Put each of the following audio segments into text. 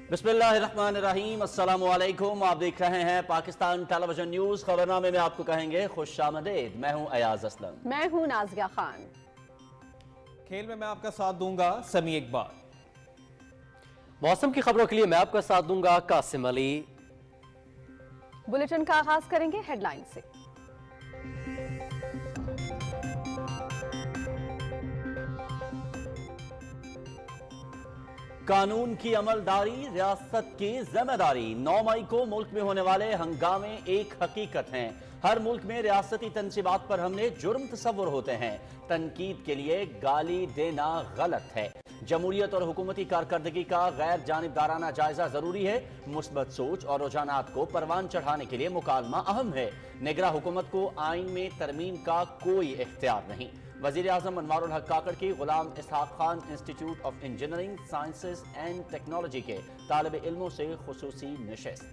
बिस्मिल्लाहिर्रहमानिर्रहीम, अस्सलामु अलैकुम। आप देख रहे हैं पाकिस्तान टेलीविजन न्यूज़। खबरनामे में आपको कहेंगे खुश आमदीद। मैं हूं अयाज असलम। मैं हूं नाज़िया खान। खेल में मैं आपका साथ दूंगा समी इकबाल। मौसम की खबरों के लिए मैं आपका साथ दूंगा कासिम अली। बुलेटिन का आगाज करेंगे हेडलाइन से। कानून की अमलदारी रियासत की जिम्मेदारी। 9 मई को मुल्क में होने वाले हंगामे एक हकीकत हैं। हर मुल्क में रियासती तनसीबात पर हमने जुर्म तस्वुर होते हैं। तनकीद के लिए गाली देना गलत है। जमहूरियत और हुकूमती कारकर्दगी का गैर जानिबदाराना जायजा जरूरी है। मुस्बत सोच और रुझानात को परवान चढ़ाने के लिए मुकालमा अहम है। निगरां हुकूमत को आइन में तरमीम का कोई इख्तियार नहीं। वज़ीर आज़म अनवारुल हक काकड़ की Ghulam Ishaq Khan institute of engineering sciences and technology के तालिब इल्मों से खुसूसी नशिस्त।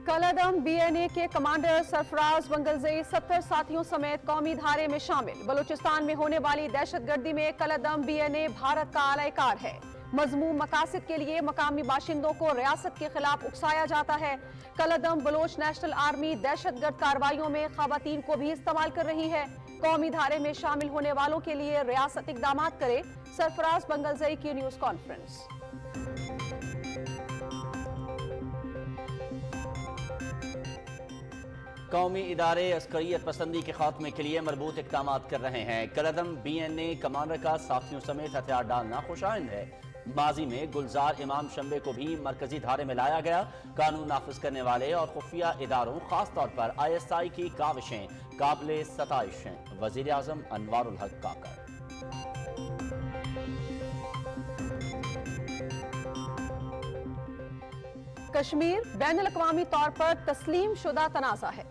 कलअदम BNA के कमांडर सरफराज वंगलज़ई 70 साथियों समेत कौमी धारे में शामिल। बलूचिस्तान में होने वाली दहशतगर्दी में कलअदम BNA भारत का आलाकार है। मज़मूम मकासद के लिए मकामी बाशिंदों को रियासत के खिलाफ उकसाया जाता है। कलअदम बलोच नेशनल आर्मी दहशतगर्द कार्रवाइयों में ख़वातीन को भी इस्तेमाल कर रही है। कौमी धारे में शामिल होने वालों के लिए रियासत इक़दामात करे। सरफराज वंगलज़ई की न्यूज़ कॉन्फ्रेंस। कौमी इदारे अस्करियत पसंदी के खात्मे के लिए मरबूत इक़दामात कर रहे हैं। कलअदम BNA कमांडर का साथियों समेत हथियार डालना खुशाइंद है। माजी में गुलजार इमाम शंबे को भी मरकजी धारे में लाया गया। कानून नाफिज करने वाले और खुफिया इदारों खासतौर पर ISI की काविशें काबिले सताइश हैं। वज़ीर आज़म अनवारुल हक काकड़। कश्मीर बैनुल-अक़वामी तौर पर तस्लीम शुदा तनाज़ा है।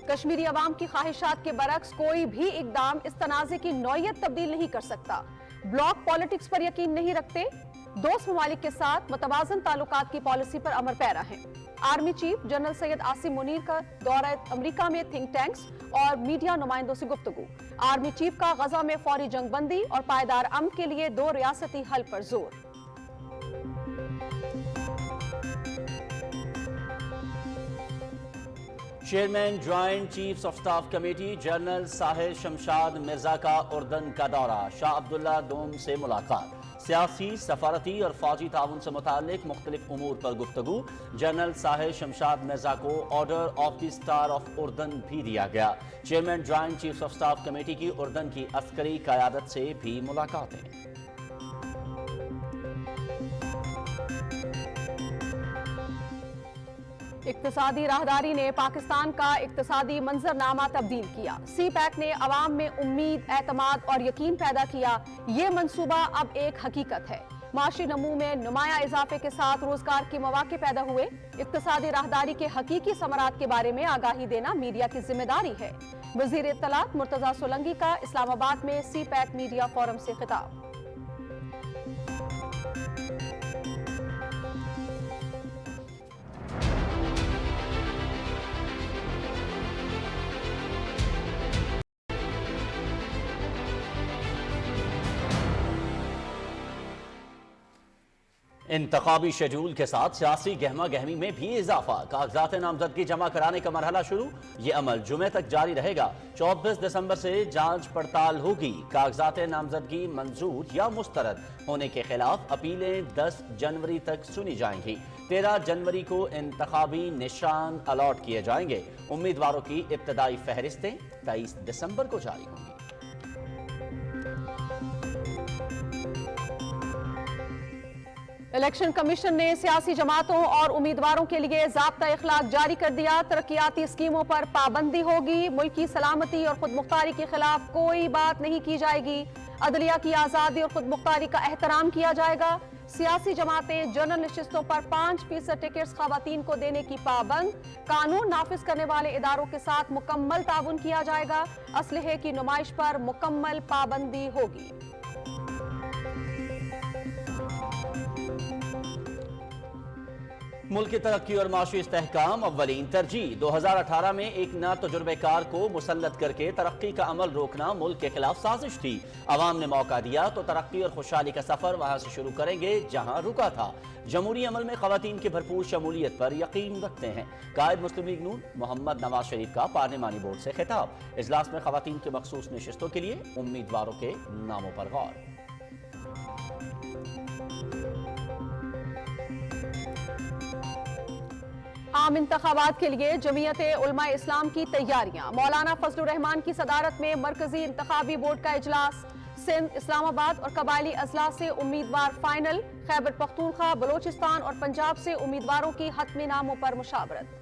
कश्मीरी अवाम की ख्वाहिशात के बरक्स कोई भी इक़दाम इस तनाज़े की नौयत तब्दील नहीं कर सकता। ब्लॉक पॉलिटिक्स पर यकीन नहीं रखते। दोस्त ममालिक के साथ मुतवाज़न ताल्लुकात की पॉलिसी पर अमर पैरा हैं। Army chief general Syed Asim Munir का दौरा अमरीका में थिंक टैंक्स और मीडिया नुमाइंदों से गुफ्तगू। आर्मी चीफ का गजा में फौरी जंगबंदी और पायदार अमन के लिए 2 रियासती हल पर जोर। Chairman joint chiefs of staff committee general Sahir Shamshad Mirza का उर्दन का दौरा। शाह अब्दुल्ला दोम से मुलाकात। सियासी, सफारती और फौजी ताउन से मुताल्लिक मुख्तलिफ उमूर पर गुफ्तगू। जनरल साहिर शमशाद मिर्जा को order of the star of उर्दन भी दिया गया। Chairman joint chiefs of staff committee की उर्दन की अस्करी क़यादत से भी मुलाकातें। इक्तिसादी राहदारी ने पाकिस्तान का इक्तिसादी मंजरनामा तब्दील किया। CPEC ने अवाम में उम्मीद, एतमाद और यकीन पैदा किया। ये मंसूबा अब एक हकीकत है। माशी नमू में नुमाया इजाफे के साथ रोजगार के मौके पैदा हुए। इक्तिसादी राहदारी के हकीकी समरात के बारे में आगाही देना मीडिया की जिम्मेदारी है। वजीर इत्तलात मुर्तजा सोलंकी का इस्लामाबाद में CPEC मीडिया फोरम से खिताब। इंतखाबी शेड्यूल के साथ सियासी गहमा गहमी में भी इजाफा। कागजात नामजदगी जमा कराने का मरहला शुरू। ये अमल जुमे तक जारी रहेगा। 24 दिसंबर से जांच पड़ताल होगी। कागजात नामजदगी मंजूर या मुस्तरद होने के खिलाफ अपीलें 10 जनवरी तक सुनी जाएंगी। 13 जनवरी को इंतखाबी निशान अलॉट किए जाएंगे। उम्मीदवारों की इब्तदाई फहरिस्तें 23 दिसंबर को जारी होंगी। इलेक्शन कमीशन ने सियासी जमातों और उम्मीदवारों के लिए ज़ाब्ता इखलाक जारी कर दिया। तरक्याती स्कीमों पर पाबंदी होगी। मुल्की सलामती और खुद मुख्तारी के खिलाफ कोई बात नहीं की जाएगी। अदलिया की आज़ादी और खुद मुख्तारी का एहतराम किया जाएगा। सियासी जमातें जनरल नशिस्तों पर 5% टिकट्स ख़वातीन को देने की पाबंद। कानून नाफिज करने वाले इदारों के साथ मुकम्मल ताउन किया जाएगा। असलहे की नुमाइश पर मुकम्मल पाबंदी होगी। मुल्क की तरक्की और माशी इस्तेहकाम अव्वलीन तरजीह। 2018 में एक ना तजुर्बेकार को मुसल्लत करके तरक्की का अमल रोकना मुल्क के खिलाफ साजिश थी। अवाम ने मौका दिया तो तरक्की और खुशहाली का सफर वहां से शुरू करेंगे जहां रुका था। जमहूरी अमल में खवातीन की भरपूर शमूलियत पर यकीन रखते हैं। कायद मुस्लिम लीग नून मोहम्मद नवाज शरीफ का पार्लिमानी बोर्ड से खिताब। इजलास में खवातीन की मखसूस नशिस्तों के लिए उम्मीदवारों के नामों पर गौर। आम इंतखाबात के लिए जमीयत उलमा इस्लाम की तैयारियां। मौलाना फजलुर रहमान की सदारत में मरकजी इंतखाबी बोर्ड का इजलास। सिंध, इस्लामाबाद और कबायली अजला से उम्मीदवार फाइनल। खैबर पख्तूनख्वा, बलोचिस्तान और पंजाब से उम्मीदवारों की हतमी नामों पर मुशावरत।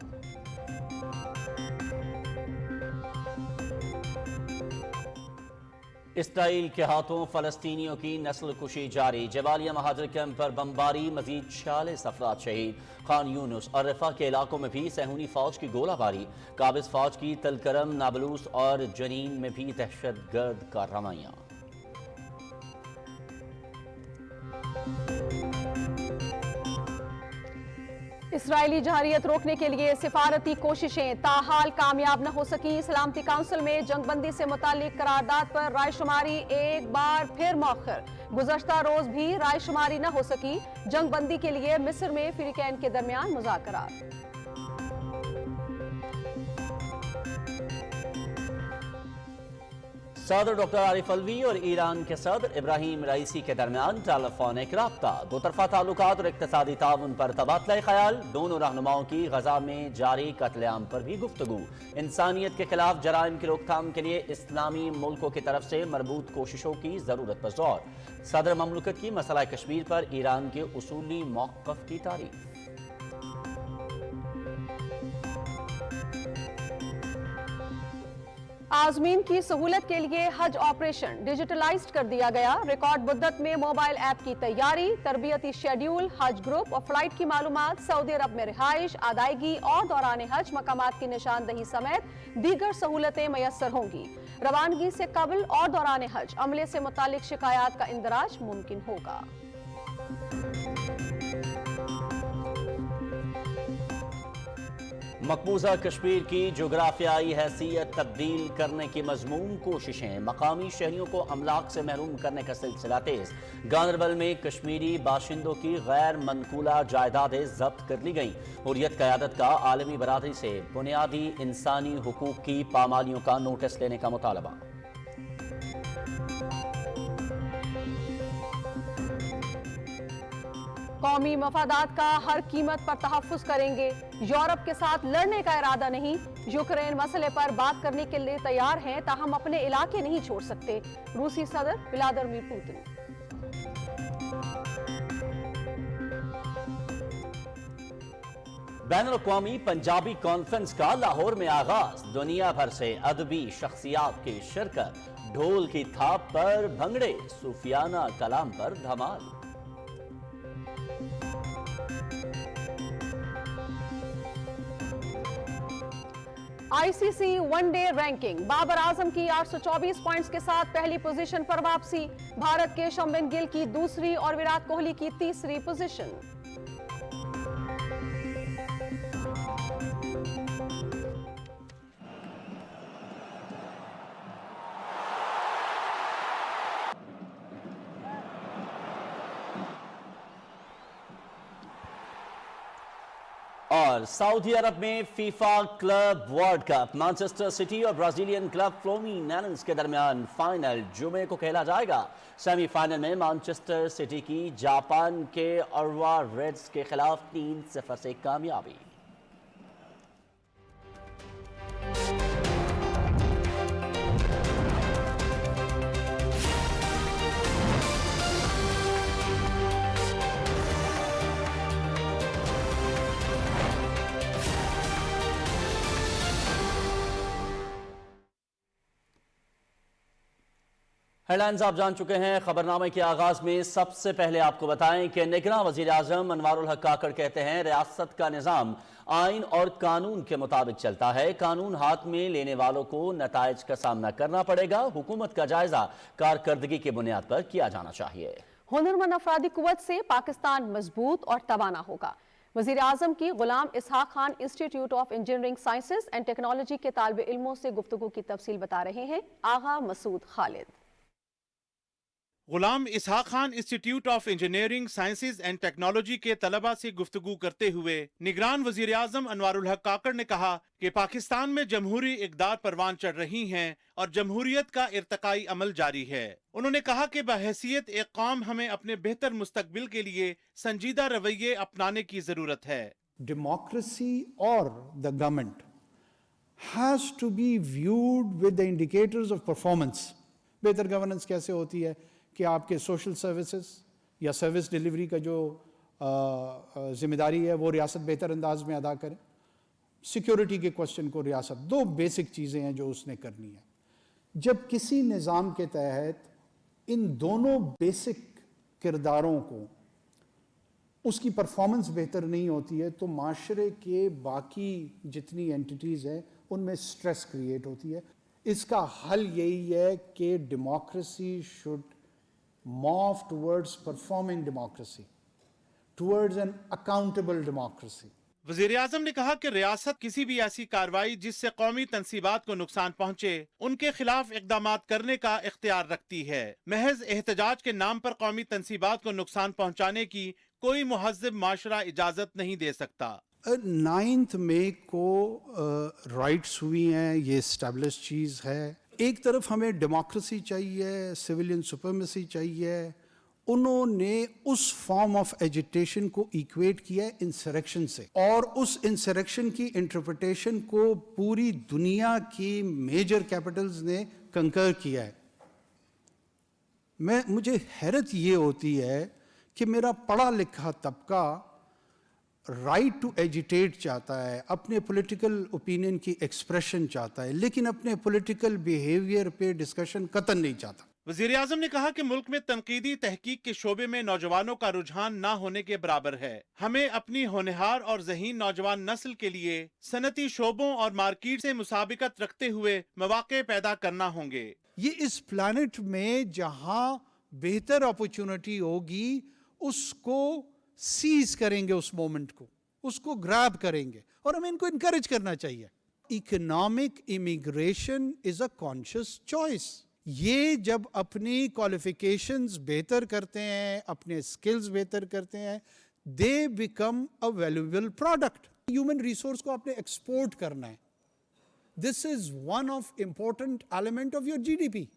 इसराइल के हाथों फलस्तीनियों की नस्ल कुशी जारी। जबालिया महाजर कैंप पर बमबारी, मजीद 46 अफराद शहीद। खान यूनुस और रफा के इलाकों में भी सहूनी फौज की गोलाबारी। काबिज फौज की तलकरम, नाबलूस और जनीन में भी दहशतगर्द कार्रवाइयां। इसराइली जहारियत रोकने के लिए सिफारती कोशिशें ताहाल कामयाब न हो सकी। सलामती काउंसिल में जंगबंदी से मुतालिक करारदाद पर रायशुमारी एक बार फिर मौखर। गुज़श्ता रोज भी रायशुमारी न हो सकी। जंगबंदी के लिए मिस्र में फिरीकैन के दरमियान मुज़ाकरात। सदर डॉक्टर आरिफ अलवी और ईरान के सदर इब्राहिम राइसी के दरमियान टेलीफोनिक राब्ता। दो तरफा ताल्लुकात और इक्तिसादी ताउन पर तबादला ख्याल। दोनों रहनुमाओं की गजा में जारी कत्लेआम पर भी गुफ्तगू। इंसानियत के खिलाफ जराइम की रोकथाम के लिए इस्लामी मुल्कों की तरफ से मरबूत कोशिशों की जरूरत पर जोर। सदर ममलकत की मसला कश्मीर पर ईरान के उसूली मौक़िफ़ की तारीफ। आज़मीन की सहूलत के लिए हज ऑपरेशन डिजिटलाइज्ड कर दिया गया। रिकॉर्ड मुद्दत में मोबाइल ऐप की तैयारी। तरबियती शेड्यूल, हज ग्रुप और फ्लाइट की मालूमात, सऊदी अरब में रिहाइश, अदायगी और दौरान हज मकामात की निशानदही समेत दीगर सहूलतें मैसर होंगी। रवानगी से कबल और दौरान हज अमले से मुतालिक शिकायत का इंदराज मुमकिन होगा। मकबूजा कश्मीर की जोग्राफियाई हैसियत तब्दील करने की मजमून कोशिशें। मकामी शहरियों को अमलाक से महरूम करने का सिलसिला तेज। गांदरबल में कश्मीरी बाशिंदों की गैर मनकूला जायदादें जब्त कर ली गईं। हुर्रियत क़यादत का आलमी बरादरी से बुनियादी इंसानी हुकूक की पामालियों का नोटिस लेने का मुतालबा। कौमी मफादात का हर कीमत पर तहफ़्फ़ुज़ करेंगे। यूरोप के साथ लड़ने का इरादा नहीं। यूक्रेन मसले पर बात करने के लिए तैयार हैं, ताहम अपने इलाके नहीं छोड़ सकते। रूसी सदर व्लादिमीर पुतिन। बैनुल-अक़वामी पंजाबी कॉन्फ्रेंस का लाहौर में आगाज। दुनिया भर से अदबी शख्सियात की शिरकत। ढोल की थाप पर भंगड़े, सूफियाना कलाम पर धमाल। ICC one day ranking. Babar Azam की 824 पॉइंट्स के साथ पहली पोजीशन पर वापसी। भारत के शुभमन गिल की दूसरी और विराट कोहली की तीसरी पोजीशन। और सऊदी अरब में FIFA club world cup Manchester city और ब्राजीलियन क्लब फ्लूमिनेंस के दरमियान फाइनल जुमे को खेला जाएगा। सेमीफाइनल में मैनचेस्टर सिटी की जापान के अरवा रेड्स के खिलाफ 3-0 से कामयाबी। हेडलाइंस आप जान चुके हैं। खबरनामे के आगाज में सबसे पहले आपको बताएं कि निगरान वजीर आजम अनवारुल हक काकड़ कहते हैं रियासत का निजाम आइन और कानून के मुताबिक चलता है। कानून हाथ में लेने वालों को नताइज का सामना करना पड़ेगा। हुकूमत का जायजा कारकर्दगी की बुनियाद पर किया जाना चाहिए। हुनरमंद अफरादी कुव्वत से पाकिस्तान मजबूत और तवाना होगा। वजीर आजम की Ghulam Ishaq Khan institute of engineering sciences and technology के तालिब इल्मों से गुफ्तगू की तफसील बता रहे हैं Agha Masood Khalid. Ghulam Ishaq Khan institute of engineering sciences and technology के तलबा से गुफ्तगू करते हुए निगरान वजीर आजम अनवारुल हक काकड़ ने कहा कि पाकिस्तान में जमहूरी इक़दार परवान चढ़ रही हैं और जमहूरियत का इर्तकाई अमल जारी है। उन्होंने कहा कि बहैसियत एक कौम हमें अपने बेहतर मुस्तकबिल के लिए संजीदा रवैये अपनाने की जरूरत है। Democracy or the government has to be viewed with the indicators of performance. बेहतर गवर्नेंस कैसे होती है कि आपके सोशल सर्विसेज या सर्विस डिलीवरी का जो जिम्मेदारी है वो रियासत बेहतर अंदाज में अदा करे। सिक्योरिटी के क्वेश्चन को रियासत, दो बेसिक चीज़ें हैं जो उसने करनी है। जब किसी निज़ाम के तहत इन दोनों बेसिक किरदारों को उसकी परफॉर्मेंस बेहतर नहीं होती है तो माशरे के बाकी जितनी एंटिटीज़ हैं उनमें स्ट्रेस क्रिएट होती है। इसका हल यही है कि democracy should morph towards performing democracy, towards an accountable democracy. वजीर आजम ने कहा कि रियासत किसी भी ऐसी कार्रवाई जिससे कौमी तनसीबात को नुकसान पहुंचे उनके खिलाफ इकदामात करने का इख्तियार रखती है। महज एहतजाज के नाम पर कौमी तनसीबात को नुकसान पहुंचाने की कोई मुहज़्ज़िब माशरा इजाजत नहीं दे सकता। 9 मई को राइट्स हुई हैं, ये एस्टेब्लिश चीज़ है। एक तरफ हमें डेमोक्रेसी चाहिए, सिविलियन सुपरमेसी चाहिए, उन्होंने उस फॉर्म ऑफ एजिटेशन को इक्वेट किया है इंसरेक्शन से, और उस इंसरेक्शन की इंटरप्रिटेशन को पूरी दुनिया की मेजर कैपिटल्स ने कंकर किया है। मुझे हैरत ये होती है कि मेरा पढ़ा लिखा तबका राइट टू एजिटेट चाहता है, अपने पॉलिटिकल ओपिनियन की एक्सप्रेशन चाहता है, लेकिन अपने पॉलिटिकल बिहेवियर पे डिस्कशन कतई नहीं चाहता। वजीर आजम ने कहा कि मुल्क में तनकीदी तहकीक के शोबे में नौजवानों का रुझान ना होने के बराबर है। हमें अपनी होनहार और ज़हीन नौजवान नस्ल के लिए सनती शोबों और मार्केट से मुसाबिकत रखते हुए मौके पैदा करना होंगे। ये इस प्लानिट में जहां बेहतर अपॉर्चुनिटी होगी उसको सीज करेंगे, उस मोमेंट को उसको ग्रैब करेंगे, और हमें इनको इनकरेज करना चाहिए। Economic immigration is a conscious choice. ये जब अपनी क्वालिफिकेशंस बेहतर करते हैं, अपने स्किल्स बेहतर करते हैं, they become a valuable product. Human resource को आपने एक्सपोर्ट करना है। This is one of important element of your GDP.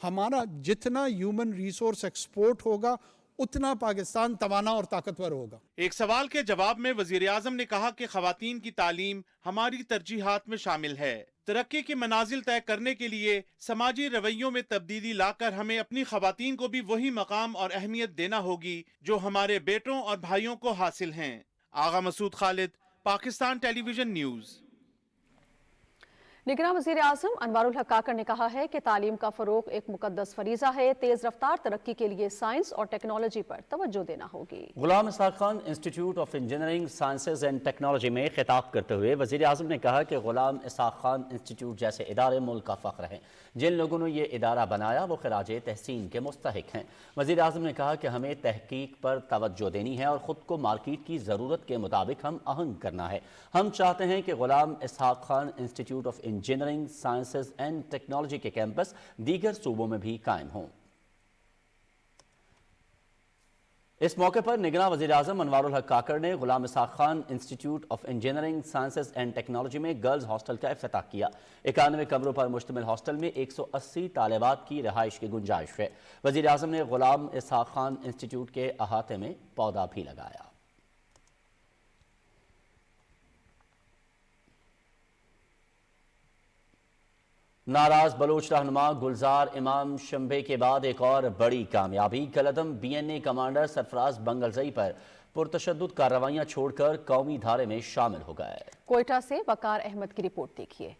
हमारा जितना ह्यूमन रिसोर्स एक्सपोर्ट होगा उतना पाकिस्तान तवाना और ताकतवर होगा। एक सवाल के जवाब में वजीर आजम ने कहा कि खवातीन की तालीम हमारी तरजीहात में शामिल है। तरक्की की मनाजिल तय करने के लिए समाजी रवैयों में तब्दीली लाकर हमें अपनी खवातीन को भी वही मकाम और अहमियत देना होगी जो हमारे बेटों और भाइयों को हासिल हैं। Agha Masood Khalid, Pakistan television news. निगरान वज़ीर आज़म अनवारुल हक काकड़ ने कहा है कि तालीम का फ़रोग़ एक मुक़द्दस फरीज़ा है। तेज़ रफ्तार तरक्की के लिए साइंस और टेक्नोलॉजी पर तवज्जो देना होगी। Ghulam Ishaq Khan institute of engineering sciences and technology में खिताब करते हुए वज़ीर आज़म ने कहा कि गुलाम इसहाक खान इंस्टीट्यूट जैसे इदारे मुल्क का फ़ख्र हैं। जिन लोगों ने ये इदारा बनाया वो खिराज तहसीन के मुस्तहिक हैं। वज़ीर आज़म ने कहा कि हमें तहकीक पर तवज्जो देनी है और ख़ुद को मार्केट की ज़रूरत के मुताबिक हम आहंग करना है। हम चाहते हैं कि Ghulam Ishaq Khan institute of engineering sciences and technology के कैंपस दीगर सूबों में भी कायम हों। इस मौके पर निगरान वज़ीर आज़म अनवारुल हक काकड़ ने Ghulam Ishaq Khan institute of engineering sciences and technology में गर्ल्स हॉस्टल का इफ्तिताह किया। 91 कमरों पर मुश्तमिल हॉस्टल में 180 तालिबात की रिहाइश की गुंजाइश है। वज़ीर आज़म ने गुलाम इसहाक खान इंस्टीट्यूट के अहाते में पौधा भी लगाया। नाराज बलोच रहनुमा गुलजार इमाम शंबे के बाद एक और बड़ी कामयाबी। कलअदम BNA कमांडर सरफराज बंगलजई पर पुरतशद्दुद कार्रवाइयां छोड़कर कौमी धारे में शामिल हो गए। कोयटा से वकार अहमद की रिपोर्ट देखिए।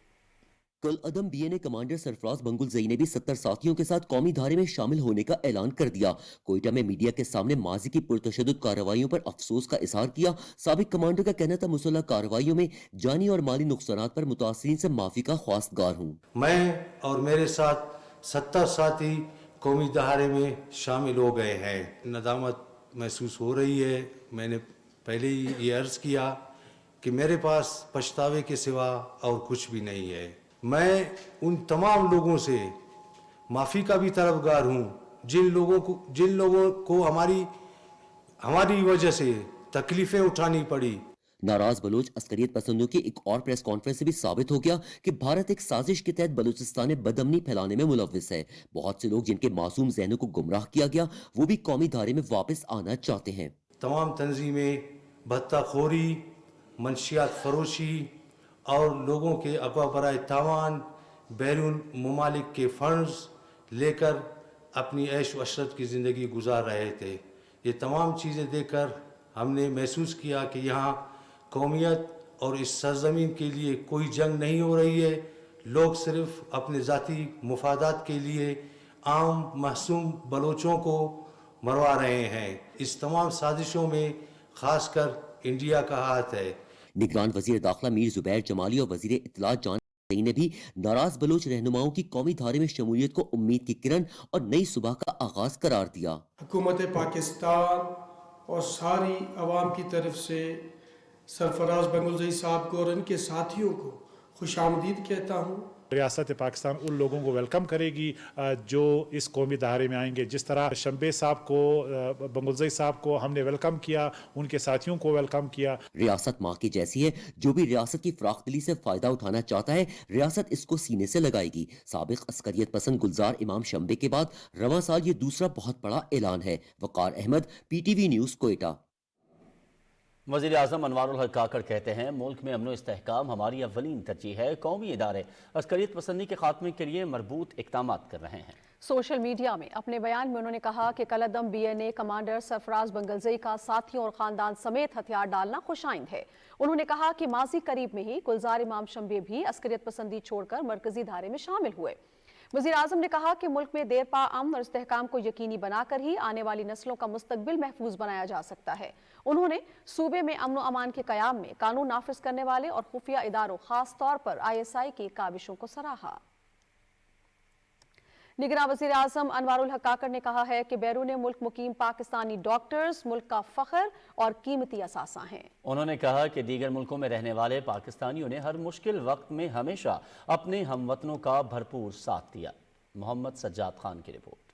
कल अदम BNA कमांडर सरफराज बंगुलजई ने भी 70 साथियों के साथ कौमी धारे में शामिल होने का ऐलान कर दिया। कोयटा में मीडिया के सामने माजी की पुरतशद्दुद कार्रवाइयों पर अफसोस का इजहार किया। साबिक कमांडर का कहना था मुसल्लह कार्रवाइयों में जानी और माली नुकसानात पर मुतासिरीन से माफी का ख्वास्तगार हूँ। मैं और मेरे साथ 70 साथी कौमी धारे में शामिल हो गए हैं। नदामत महसूस हो रही है। मैंने पहले ही ये अर्ज़ किया कि मेरे पास पछतावे के सिवा और कुछ भी नहीं है। मैं उन तमाम लोगों से माफ़ी का भी तलबगार हूँ जिन लोगों को हमारी वजह से तकलीफ़ें उठानी पड़ी। नाराज बलोच अस्करियत पसंदों की एक और प्रेस कॉन्फ्रेंस से भी साबित हो गया कि भारत एक साजिश के तहत बलूचिस्तान में बदअमनी फैलाने में मुलव्विस है। बहुत से लोग जिनके मासूम जहनों को गुमराह किया गया वो भी कौमी धारे में वापस आना चाहते हैं। तमाम तंजीमें भत्ताखोरी, मंशियात फरोशी और लोगों के अगवा बराए तावान बैरून ममालिक के फंड्स लेकर अपनी ऐश व अशरत की ज़िंदगी गुजार रहे थे। ये तमाम चीज़ें देखकर हमने महसूस किया कि यहाँ कौमियत और इस सरजमीन के लिए कोई जंग नहीं हो रही है। लोग सिर्फ अपने ज़ाती मुफादात के लिए आम मासूम बलोचों को मरवा रहे हैं। इस तमाम साजिशों में खासकर इंडिया का हाथ है। निगरान वजीर दाखिला मीर जुबैर जमाली और वजीर इत्तलात जान ने भी नाराज बलोच रहनुमाओं की कौमी धारे में शमूलियत को उम्मीद की किरण और नई सुबह का आगाज करार दिया। हुकूमत पाकिस्तान और सारी अवाम की तरफ से सरफराज बंगुलजई साहब को और उनके साथियों को खुशामदीद कहता हूँ। रियासत पाकिस्तान उन लोगों को वेलकम करेगी जो इस कौमी दायरे में आएंगे। जिस तरह शंबे साहब को, बंगुलजई साहब को हमने वेलकम किया, उनके साथियों को वेलकम किया। रियासत माँ की जैसी है, जो भी रियासत की फराखदिली से फायदा उठाना चाहता है रियासत इसको सीने से लगाएगी। साबिक अस्करियत पसंद गुलजार इमाम शंबे के बाद रवां साल ये दूसरा बहुत बड़ा ऐलान है। वकार अहमद, PTV न्यूज़, कोयटा। वज़ीर आज़म अनवारुल हक काकड़ कहते हैं मुल्क में अमन इस्तेहकाम हमारी अव्वलीन तरजीह है। कौमी इदारे अस्करियत पसंदी के खात्मे के लिए मरबूत इक़दामात कर रहे हैं। सोशल मीडिया में अपने बयान में उन्होंने कहा कि कलअदम BNA कमांडर सरफराज बंगलजई का साथियों और ख़ानदान समेत हथियार डालना खुशाइंद है। उन्होंने कहा कि माजी करीब में ही गुलजार इमाम शंबे भी अस्करियत पसंदी छोड़कर मरकजी धारे में शामिल हुए। वज़ीर आज़म ने कहा कि मुल्क में देरपा अमन और इस्तेहकाम को यकीनी बनाकर ही आने वाली नस्लों का मुस्तकबिल महफूज बनाया जा सकता है। उन्होंने सूबे में अमन व अमान के क़याम में कानून नाफिज करने वाले और खुफिया इदारों खास तौर पर ISI की काविशों को सराहा। निगरान वज़ीर आज़म अनवारुल हक काकड़ ने कहा है कि बैरून मुल्क मुकीम पाकिस्तानी डॉक्टर्स मुल्क का फ़ख्र और कीमती असासा हैं। उन्होंने कहा कि दीगर मुल्कों में रहने वाले पाकिस्तानियों ने हर मुश्किल वक्त में हमेशा अपने हमवतनों का भरपूर साथ दिया। मोहम्मद सज्जाद खान की रिपोर्ट।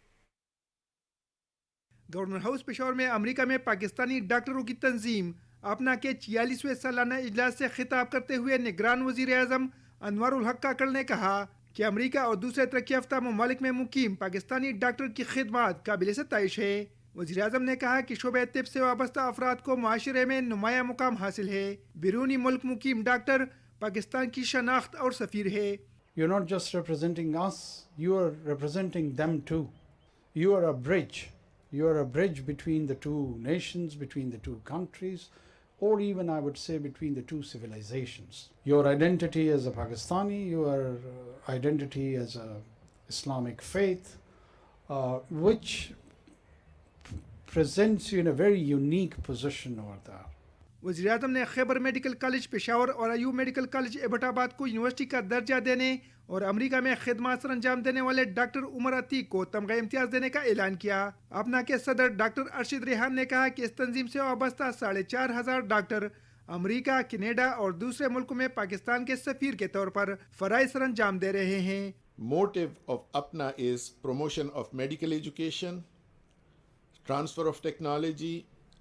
गवर्नर हाउस पेशावर में अमेरिका में पाकिस्तानी डॉक्टरों की तंजीम अपना के 46वें सालाना इजलास से खिताब करते हुए निगरान वज़ीर आज़म अनवारुल हक काकड़ ने कहा कि अमेरिका और दूसरे तरक्की याफ्ता ममालिक में मुकीम पाकिस्तानी डॉक्टर की खिदमत काबिल सताइश है। वज़ीर आज़म ने कहा कि शोबे तिब से वाबस्ता अफराद को माशरे में नुमाया मुकाम हासिल है। बिरूनी मुल्क मुकीम डॉक्टर पाकिस्तान की शनाख्त और सफ़ीर है। You're not just representing us, you are representing them too. You are a bridge. You are a bridge between the two nations, between the two countries, or even I would say between the two civilizations. Your identity as a Pakistani, your identity as a Islamic faith, which presents you in a very unique position over there. वज़ीर आज़म ने Khyber medical college Peshawar और Ayub medical college Abbottabad को university का दर्जा देने और America में खिदमत सर अंजाम देने वाले डॉक्टर उमर अतीक को तमगा इम्तियाज देने का ऐलान किया। अपना के सदर डॉक्टर अरशद रेहान ने कहा कि इस तंजीम से वाबस्ता 4,500 डॉक्टर अमेरिका, कनाडा और दूसरे मुल्कों में पाकिस्तान के सफीर के तौर पर फराइज सर अंजाम दे रहे हैं। Motive of APNA is promotion of medical education, transfer of technology,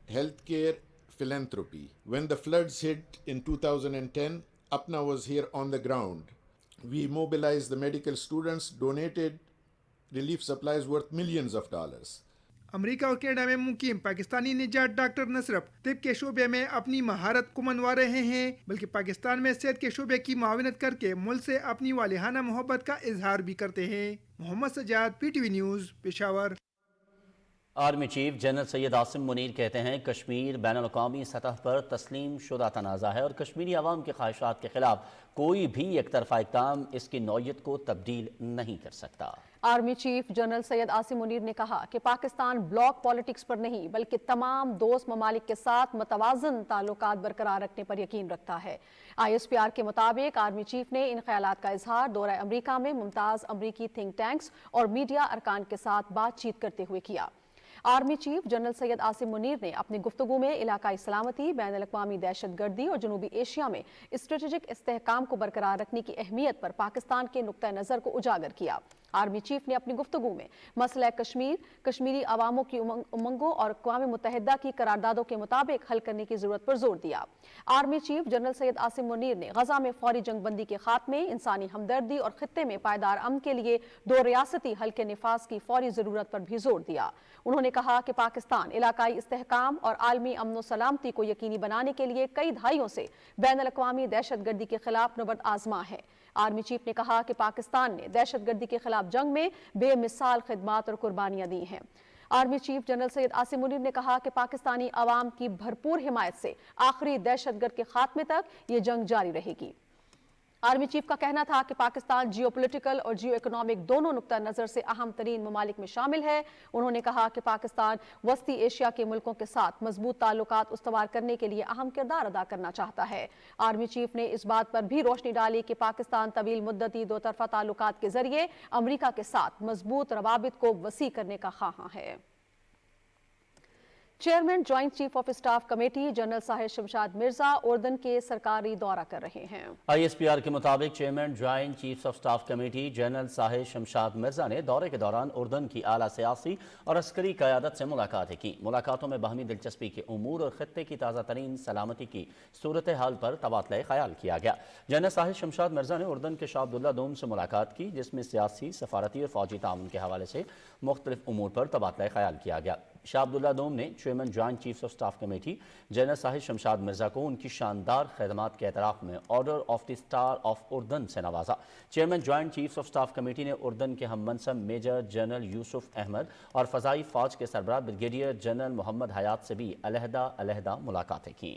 healthcare, philanthropy. When the floods hit in 2010, APNA was here on the ground. We mobilized the medical students, donated relief supplies worth millions of dollars. America और Canada में मुकीम पाकिस्तानी निजात doctor न सिर्फ तिब के शोबे में अपनी महारत को मनवा रहे हैं बल्कि पाकिस्तान में सेहत के शोबे की माविनत करके मुल्क से अपनी वालिहाना मोहब्बत का इजहार भी करते हैं। Mohammad Sajjad, PTV news, Peshawar. Army chief general Syed Asim Munir कहते हैं कश्मीर बैनुल-अक़वामी सतह पर तस्लीम शुदा तनाज़ा है और कश्मीरी अवाम की ख्वाहिशात के खिलाफ कोई भी एक तरफा इक़दाम इसकी नौयत को तब्दील नहीं कर सकता। Army chief general Syed Asim Munir ने कहा कि पाकिस्तान ब्लॉक पॉलिटिक्स पर नहीं बल्कि तमाम दोस्त ममालिक के साथ मतवाज़न ताल्लुकात बरकरार रखने पर यकीन रखता है। ISPR के मुताबिक आर्मी चीफ ने इन ख्यालात का इजहार दौरा अमरीका में मुमताज़ अमरीकी थिंक टैंक्स और मीडिया अरकान के साथ बातचीत करते हुए किया। Army chief general Syed Asim Munir ने अपनी गुफ्तगू में इलाकाई सलामती, बैन अल-अक़वामी दहशतगर्दी और जनूबी एशिया में स्ट्रेटेजिक इस्तेहकाम को बरकरार रखने की अहमियत पर पाकिस्तान के नुक्ता नज़र को उजागर किया। आर्मी चीफ ने अपनी गुफ्तगू में मसला कश्मीर, कश्मीरी अवामों की उमंगों और अक़वाम मुत्तहिदा की करारदादों के मुताबिक हल करने की जरूरत पर जोर दिया। Army chief general Syed Asim Munir ने गजा में फौरी जंगबंदी के खात्मे, इंसानी हमदर्दी और खित्ते में पायदार अमन के लिए 2 रियासती हल के निफाज की फौरी जरूरत पर भी जोर दिया। उन्होंने कहा कि पाकिस्तान इलाकाई इस्तेहकाम और आलमी अमन सलामती को यकीनी बनाने के लिए कई दहाइयों से बैन अल-अक़वामी दहशतगर्दी के खिलाफ नबर्द आजमा है। आर्मी चीफ ने कहा कि पाकिस्तान ने दहशतगर्दी के खिलाफ जंग में बेमिसाल खिदमात और कुर्बानियां दी हैं। Army chief general Syed Asim Munir ने कहा कि पाकिस्तानी अवाम की भरपूर हिमायत से आखिरी दहशतगर्द के खात्मे तक ये जंग जारी रहेगी। आर्मी चीफ का कहना था कि पाकिस्तान जियोपॉलिटिकल और जियो इकोनॉमिक दोनों नुक्ता नज़र से अहम तरीन ममालिक में शामिल है। उन्होंने कहा कि पाकिस्तान वस्ती एशिया के मुल्कों के साथ मजबूत ताल्लुकात उस्तवार करने के लिए अहम किरदार अदा करना चाहता है। आर्मी चीफ ने इस बात पर भी रोशनी डाली कि पाकिस्तान तवील मुद्दती दो तरफा ताल्लुकात के जरिए अमरीका के साथ मजबूत रवाबित को वसी करने का ख्वाहां है। Chairman joint chief of staff committee general Sahir Shamshad Mirza उर्दन के सरकारी दौरा कर रहे हैं। ISPR के मुताबिक chairman joint chief of staff committee general Sahir Shamshad Mirza ने दौरे के दौरान उर्दन की आला सियासी और अस्करी क़यादत से मुलाकातें की। मुलाकातों में बाहमी दिलचस्पी के उमूर और खत्ते की ताज़ा तरीन सलामती की सूरत हाल पर तबादला ख्याल किया गया। जनरल साहिर शमशाद मिर्जा ने उर्दन के शाह अब्दुल्ला दोम से मुलाकात की, जिसमें सियासी, सफारती और फौजी ताउन के हवाले से मुख्तलिफ उमूर पर तबादला ख्याल किया गया। शाह अब्दुल्ला दोम ने chairman joint chief of staff committee general Sahir Shamshad Mirza को उनकी शानदार खदमात के एतराफ़ में order of the star of उर्दन से नवाजा। Chairman joint chief of staff committee ने उर्दन के हम मनसब मेजर जनरल यूसुफ अहमद और फ़ज़ाई फ़ौज के सरबराह ब्रिगेडियर जनरल मोहम्मद हयात से भी अलहदा मुलाकातें की।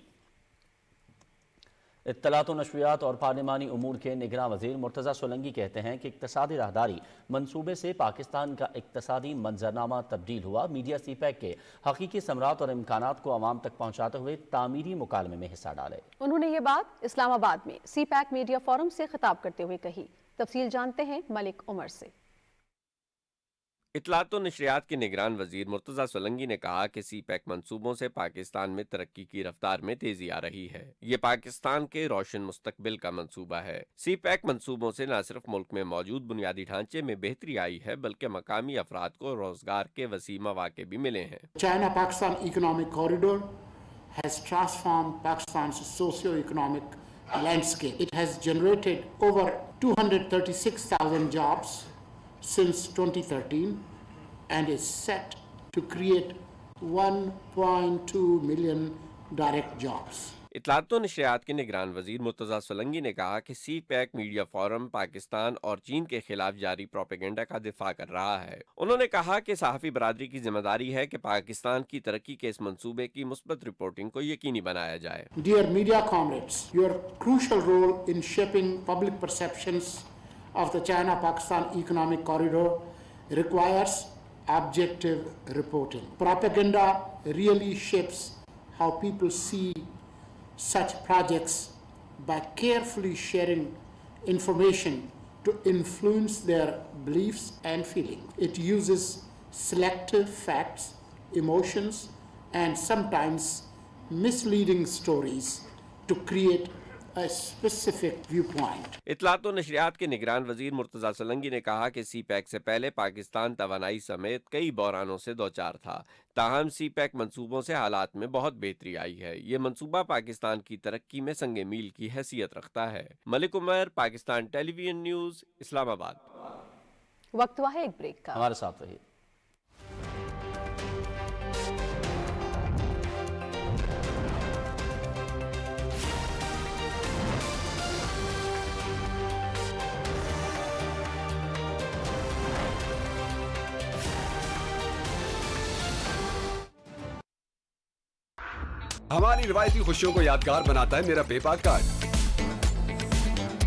इत्तलात और नशरियात और पार्लिमानी उमूर के निगरां वज़ीर मुर्तज़ा सोलंकी कहते हैं कि इक़्तिसादी राहदारी मंसूबे से पाकिस्तान का इक़्तिसादी मंजरनामा तब्दील हुआ। मीडिया सीपैक के हकीकी समरात और इम्कानात को आवाम तक पहुँचाते हुए तामीरी मुकालमे में हिस्सा डाले। उन्होंने ये बात इस्लामाबाद में सीपैक मीडिया फोरम से खिताब करते हुए कही। तफसील जानते हैं मलिक उमर से। इत्तलात और नशरियात के निगरान वजीर मुर्तज़ा सोलंकी ने कहा कि सी पैक मंसूबों से पाकिस्तान में तरक्की की रफ्तार में तेजी आ रही है। ये पाकिस्तान के रोशन मुस्तकबिल का मंसूबा है। सी पैक मंसूबों से न सिर्फ मुल्क में मौजूद बुनियादी ढांचे में बेहतरी आई है, बल्कि मकामी अफराद को रोजगार के वसी मौके भी मिले हैं। China Pakistan economic corridor has transformed Pakistan's socio-economic landscape. It has generated over 236,000 jobs since 2013 and is set to create 1.2 million direct jobs. इत्तलात और नशरियात के निगरान वजीर मुर्तज़ा सोलंकी ने कहा कि सी पैक मीडिया फोरम पाकिस्तान और चीन के खिलाफ जारी प्रोपेगेंडा का दिफा कर रहा है। उन्होंने कहा कि सहाफ़ी बरादरी की जिम्मेदारी है कि पाकिस्तान की तरक्की के इस मंसूबे की मुस्बत रिपोर्टिंग को यकीनी बनाया जाए। Dear media comrades, your crucial role in shaping public perceptions of the China-Pakistan economic corridor requires objective reporting. Propaganda really shapes how people see such projects by carefully sharing information to influence their beliefs and feelings. It uses selective facts, emotions, and sometimes misleading stories to create a specific viewpoint. इत्तलात और नशरियात के निगरान वजीर मुर्तज़ा सोलंकी ने कहा कि सी pack से पहले पाकिस्तान तवानाई समेत कई बहरानों से दो चार था। ताहम सी पैक मंसूबों से हालात में बहुत बेहतरी आई है। ये मंसूबा पाकिस्तान की तरक्की में संगे मील की हैसियत रखता है। Malik Umar, Pakistan television news, Islamabad. वक्त हुआ है एक ब्रेक का। हमारे साथ रहिए। हमारी रिवायती खुशियों को यादगार बनाता है मेरा पेपाक कार्ड।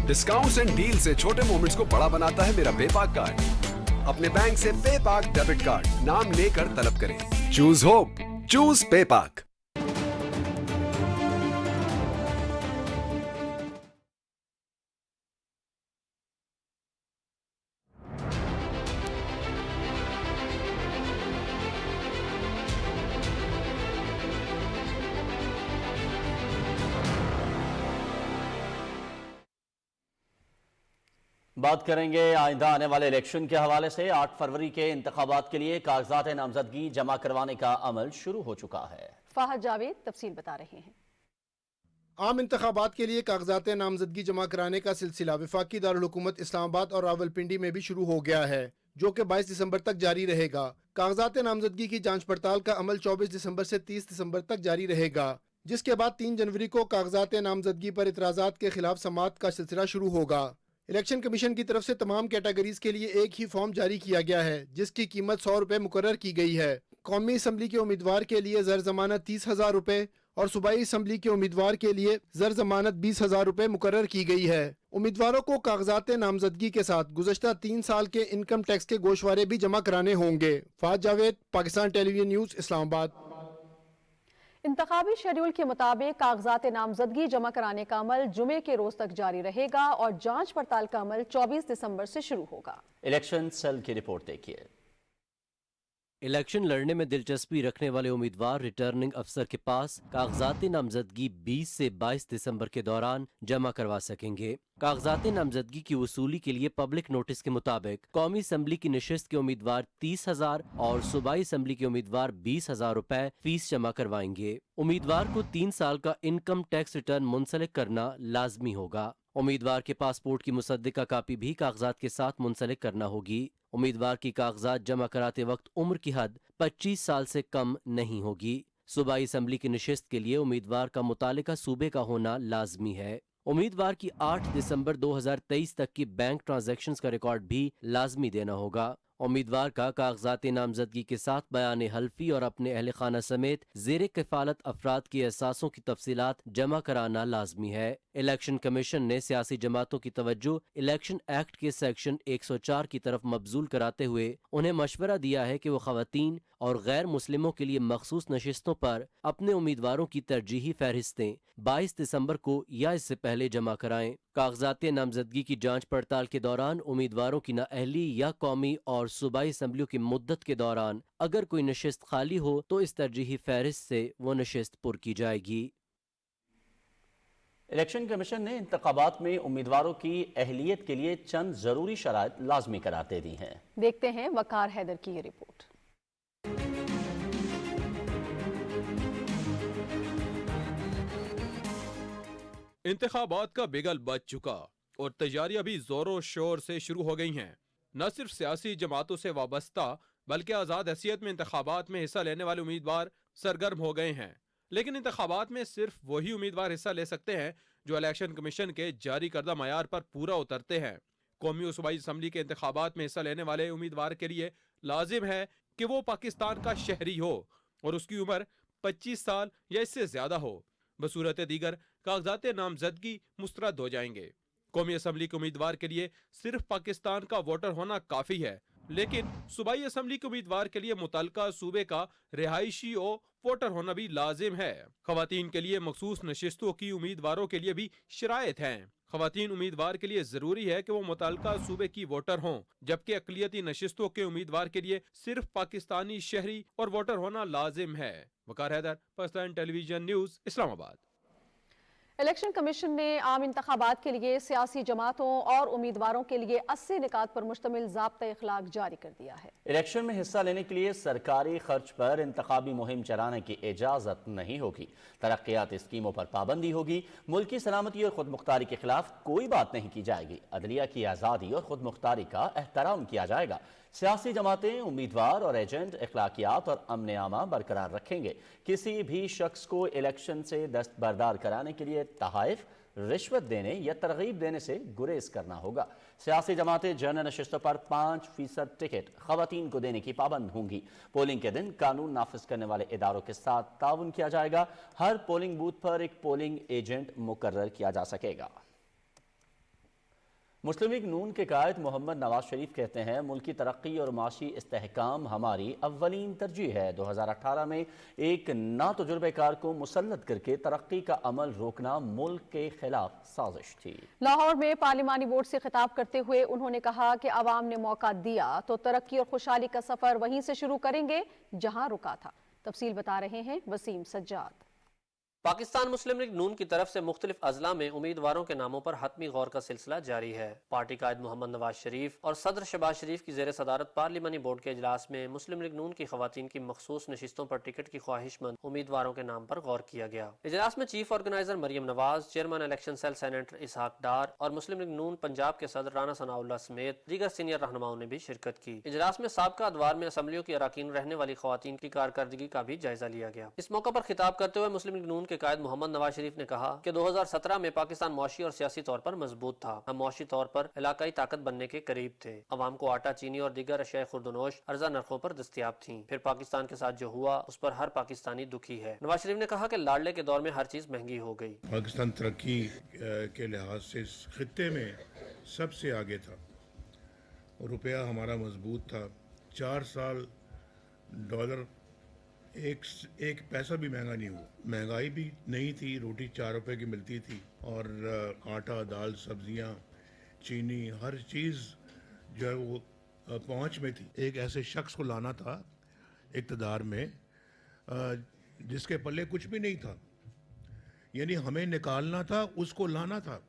डिस्काउंट्स एंड डील से छोटे मोमेंट्स को बड़ा बनाता है मेरा पेपाक कार्ड। अपने बैंक से पेपाक डेबिट कार्ड नाम लेकर तलब करें। Choose hope, choose पेपाक। बात करेंगे आइंदा आने वाले इलेक्शन के हवाले से। 8 फरवरी के इंतखाबात के लिए कागजात नामजदगी जमा करवाने का अमल शुरू हो चुका है। फाहद जावेद तफसील बता रहे हैं। आम इंतखाबात के लिए कागजात नामजदगी जमा कराने का सिलसिला वफाकी दारुल हुकूमत इस्लामाबाद और रावलपिंडी में भी शुरू हो गया है, जो कि 22 दिसंबर तक जारी रहेगा। कागजात नामजदगी की जांच पड़ताल का अमल 24 दिसंबर से 30 दिसंबर तक जारी रहेगा, जिसके बाद 3 जनवरी को कागजात नामजदगी पर इतराज़ात के खिलाफ समाअत का सिलसिला शुरू होगा। इलेक्शन कमीशन की तरफ से तमाम कैटेगरीज के लिए एक ही फॉर्म जारी किया गया है, जिसकी कीमत 100 रुपये मुकर्रर की गई है। कौमी असम्बली के उम्मीदवार के लिए ज़र ज़मानत 30,000 रुपये और सूबाई असम्बली के उम्मीदवार के लिए ज़र ज़मानत 20,000 रुपये मुकर्रर की गई है। उम्मीदवारों को कागजात नामजदगी के साथ गुज़श्ता 3 साल के इनकम टैक्स के गोशवारे भी जमा कराने होंगे। Faaz Javed, Pakistan television news, Islamabad. इंतखाबी शेड्यूल के मुताबिक कागजात नामजदगी जमा कराने का अमल जुमे के रोज तक जारी रहेगा और जांच पड़ताल का अमल 24 दिसंबर से शुरू होगा। इलेक्शन सेल की रिपोर्ट देखिए। इलेक्शन लड़ने में दिलचस्पी रखने वाले उम्मीदवार रिटर्निंग अफसर के पास कागजात नामजदगी 20 से 22 दिसंबर के दौरान जमा करवा सकेंगे। कागजात नामजदगी की वसूली के लिए पब्लिक नोटिस के मुताबिक कौमी असम्बली की नशिस्त के उम्मीदवार 30,000 और सूबाई असम्बली के उम्मीदवार 20,000 रुपए फीस जमा करवाएंगे। उम्मीदवार को 3 साल का इनकम टैक्स रिटर्न मुंसलिक करना लाजमी होगा। उम्मीदवार के पासपोर्ट की मुसद्दिका कापी भी कागजात के साथ मुंसलिक करना होगी। उम्मीदवार की कागजात जमा कराते वक्त उम्र की हद 25 साल से कम नहीं होगी। सूबाई असम्बली की नशिस्त के लिए उम्मीदवार का मुतालिका सूबे का होना लाजमी है। उम्मीदवार की 8 दिसंबर 2023 तक की बैंक ट्रांजैक्शंस का रिकॉर्ड भी लाजमी देना होगा। उम्मीदवार का कागजात नामजदगी के साथ बयान हल्फी और अपने अहल खाना समेत ज़ेर किफ़ालत अफराद की एहसासों की तफसीलात जमा कराना लाजमी है। इलेक्शन कमीशन ने सियासी जमातों की तवज्जो इलेक्शन एक्ट के सेक्शन 104 की तरफ मबजूल कराते हुए उन्हें मशवरा दिया है कि वो खवातीन और गैर मुस्लिमों के लिए मखसूस नशिस्तों पर अपने उम्मीदवारों की तरजीही फहरिस्तें 22 दिसंबर को या इससे पहले जमा कराएं। कागजात नामजदगी की जांच पड़ताल के दौरान उम्मीदवारों की नाअहली या कौमी और सूबाई असम्बलियों की मुद्दत के दौरान अगर कोई नशिस्त खाली हो तो इस तरजीही फहरिस्त से वो नशिस्त पुर की जाएगी। इलेक्शन कमीशन ने इंतखाबात में उम्मीदवारों की अहलियत के लिए चंद जरूरी शराइत लाजमी करार दे दी हैं। देखते हैं वकार हैदर की ये रिपोर्ट। इंतखाबात का बिगल बज चुका और तैयारियां भी जोरों शोर से शुरू हो गई हैं। न सिर्फ सियासी जमातों से वाबस्ता बल्कि आज़ाद हैसियत में इंतखाबात में हिस्सा लेने वाले उम्मीदवार सरगर्म हो गए हैं। लेकिन इंतखाबात में सिर्फ वही उम्मीदवार हिस्सा ले सकते हैं जो इलेक्शन कमीशन के जारी करदा मयार पर पूरा उतरते हैं। कौमी और सूबाई असम्बली के इंतखाबात में हिस्सा लेने वाले उम्मीदवार के लिए लाजिम है कि वो पाकिस्तान का शहरी हो और उसकी उम्र 25 साल या इससे ज्यादा हो। बसूरत दीगर कागजात नामजदगी मुस्तरद हो जाएंगे। कौमी असम्बली के उम्मीदवार के लिए सिर्फ पाकिस्तान का वोटर होना काफी है, लेकिन सूबाई असम्बली के उम्मीदवार के लिए मुतलका सूबे का रिहायशी और वोटर होना भी लाजिम है। खवातीन के लिए मखसूस नशिस्तों की उम्मीदवारों के लिए भी शराइत हैं। खवातीन उम्मीदवार के लिए जरूरी है कि वो मुतलका सूबे की वोटर हों, जबकि अकलियती नशिस्तों के उम्मीदवार के लिए सिर्फ पाकिस्तानी शहरी और वोटर होना लाजिम है। Waqar Haider, Pakistan television news, Islamabad. Election commission ने आम इंतखाबात के लिए सियासी जमातों और उम्मीदवारों के लिए 80 निकात पर मुश्तमिल ज़ाब्ता इखलाक जारी कर दिया है। इलेक्शन में हिस्सा लेने के लिए सरकारी खर्च पर इंतखाबी मुहिम चलाने की इजाज़त नहीं होगी। तरक्याती स्कीमों पर पाबंदी होगी। मुल्क की सलामती और खुद मुख्तारी के खिलाफ कोई बात नहीं की जाएगी। अदलिया की आज़ादी और खुद मुख्तारी का एहतराम किया जाएगा। सियासी जमातें, उम्मीदवार और एजेंट अखलाकियात और अमन आमा बरकरार रखेंगे। किसी भी शख्स को इलेक्शन से दस्तबरदार कराने के लिए तहाइफ, रिश्वत देने या तरगीब देने से गुरेज करना होगा। सियासी जमातें जनरल नशिस्तों पर 5% टिकट खवातीन को देने की पाबंद होंगी। पोलिंग के दिन कानून नाफिज करने वाले इदारों के साथ ताउन किया जाएगा। हर पोलिंग बूथ पर एक पोलिंग एजेंट मुकर्रर किया जा सकेगा। मुस्लिम लीग नून के कायद मोहम्मद नवाज शरीफ कहते हैं, मुल्क की तरक्की और माशी इस्तेहकाम हमारी अव्वलीन तरजीह है। 2018 में एक नातजुर्बेकार को मुसल्लत करके तरक्की का अमल रोकना मुल्क के खिलाफ साजिश थी। लाहौर में पार्लिमानी वोट से खिताब करते हुए उन्होंने कहा कि अवाम ने मौका दिया तो तरक्की और खुशहाली का सफर वहीं से शुरू करेंगे जहां रुका था। तफसील बता रहे हैं वसीम सज्जाद। پاکستان مسلم لیگ نون کی طرف سے مختلف اضلاع میں امیدواروں کے ناموں پر حتمی غور کا سلسلہ جاری ہے۔ پارٹی قائد محمد نواز شریف اور صدر شہباز شریف کی زیر صدارت پارلیمانی بورڈ کے اجلاس میں مسلم لیگ نون کی خواتین کی مخصوص نشستوں پر ٹکٹ کی خواہش مند امیدواروں کے نام پر غور کیا گیا۔ اجلاس میں chief organiser Maryam Nawaz, chairman election cell senator Ishaq Dar اور مسلم لیگ نون پنجاب کے صدر رانا ثناء اللہ سمیت دیگر سینئر رہنماؤں نے بھی شرکت کی۔ اجلاس میں سابقہ ادوار میں اسمبلیوں کی اراکین رہنے والی خواتین کی کارکردگی کا بھی جائزہ لیا گیا۔ اس موقع پر خطاب کرتے ہوئے مسلم لیگ نون کے قائد محمد نواز شریف نے کہا کہ 2017 میں پاکستان معاشی اور سیاسی طور پر مضبوط تھا۔ ہم معاشی طور پر علاقائی طاقت بننے کے قریب تھے۔ عوام کو آٹا، چینی اور دیگر اشیاء خوردونوش ارزاں نرخوں پر دستیاب تھیں۔ پھر پاکستان کے ساتھ جو ہوا اس پر ہر پاکستانی دکھی ہے۔ نواز شریف نے کہا کہ لاڈلے کے دور میں ہر چیز مہنگی ہو گئی۔ پاکستان ترقی کے لحاظ سے اس خطے میں سب سے آگے تھا۔ روپیہ ہمارا مضبوط تھا۔ 4 سال ڈالر ایک پیسہ بھی مہنگا نہیں ہوا۔ مہنگائی بھی نہیں تھی، روٹی 4 روپے کی ملتی تھی اور آٹا، دال، سبزیاں، چینی، ہر چیز جو ہے وہ پہنچ میں تھی۔ ایک ایسے شخص کو لانا تھا اقتدار میں جس کے پلے کچھ بھی نہیں تھا، یعنی ہمیں نکالنا تھا، اس کو لانا تھا،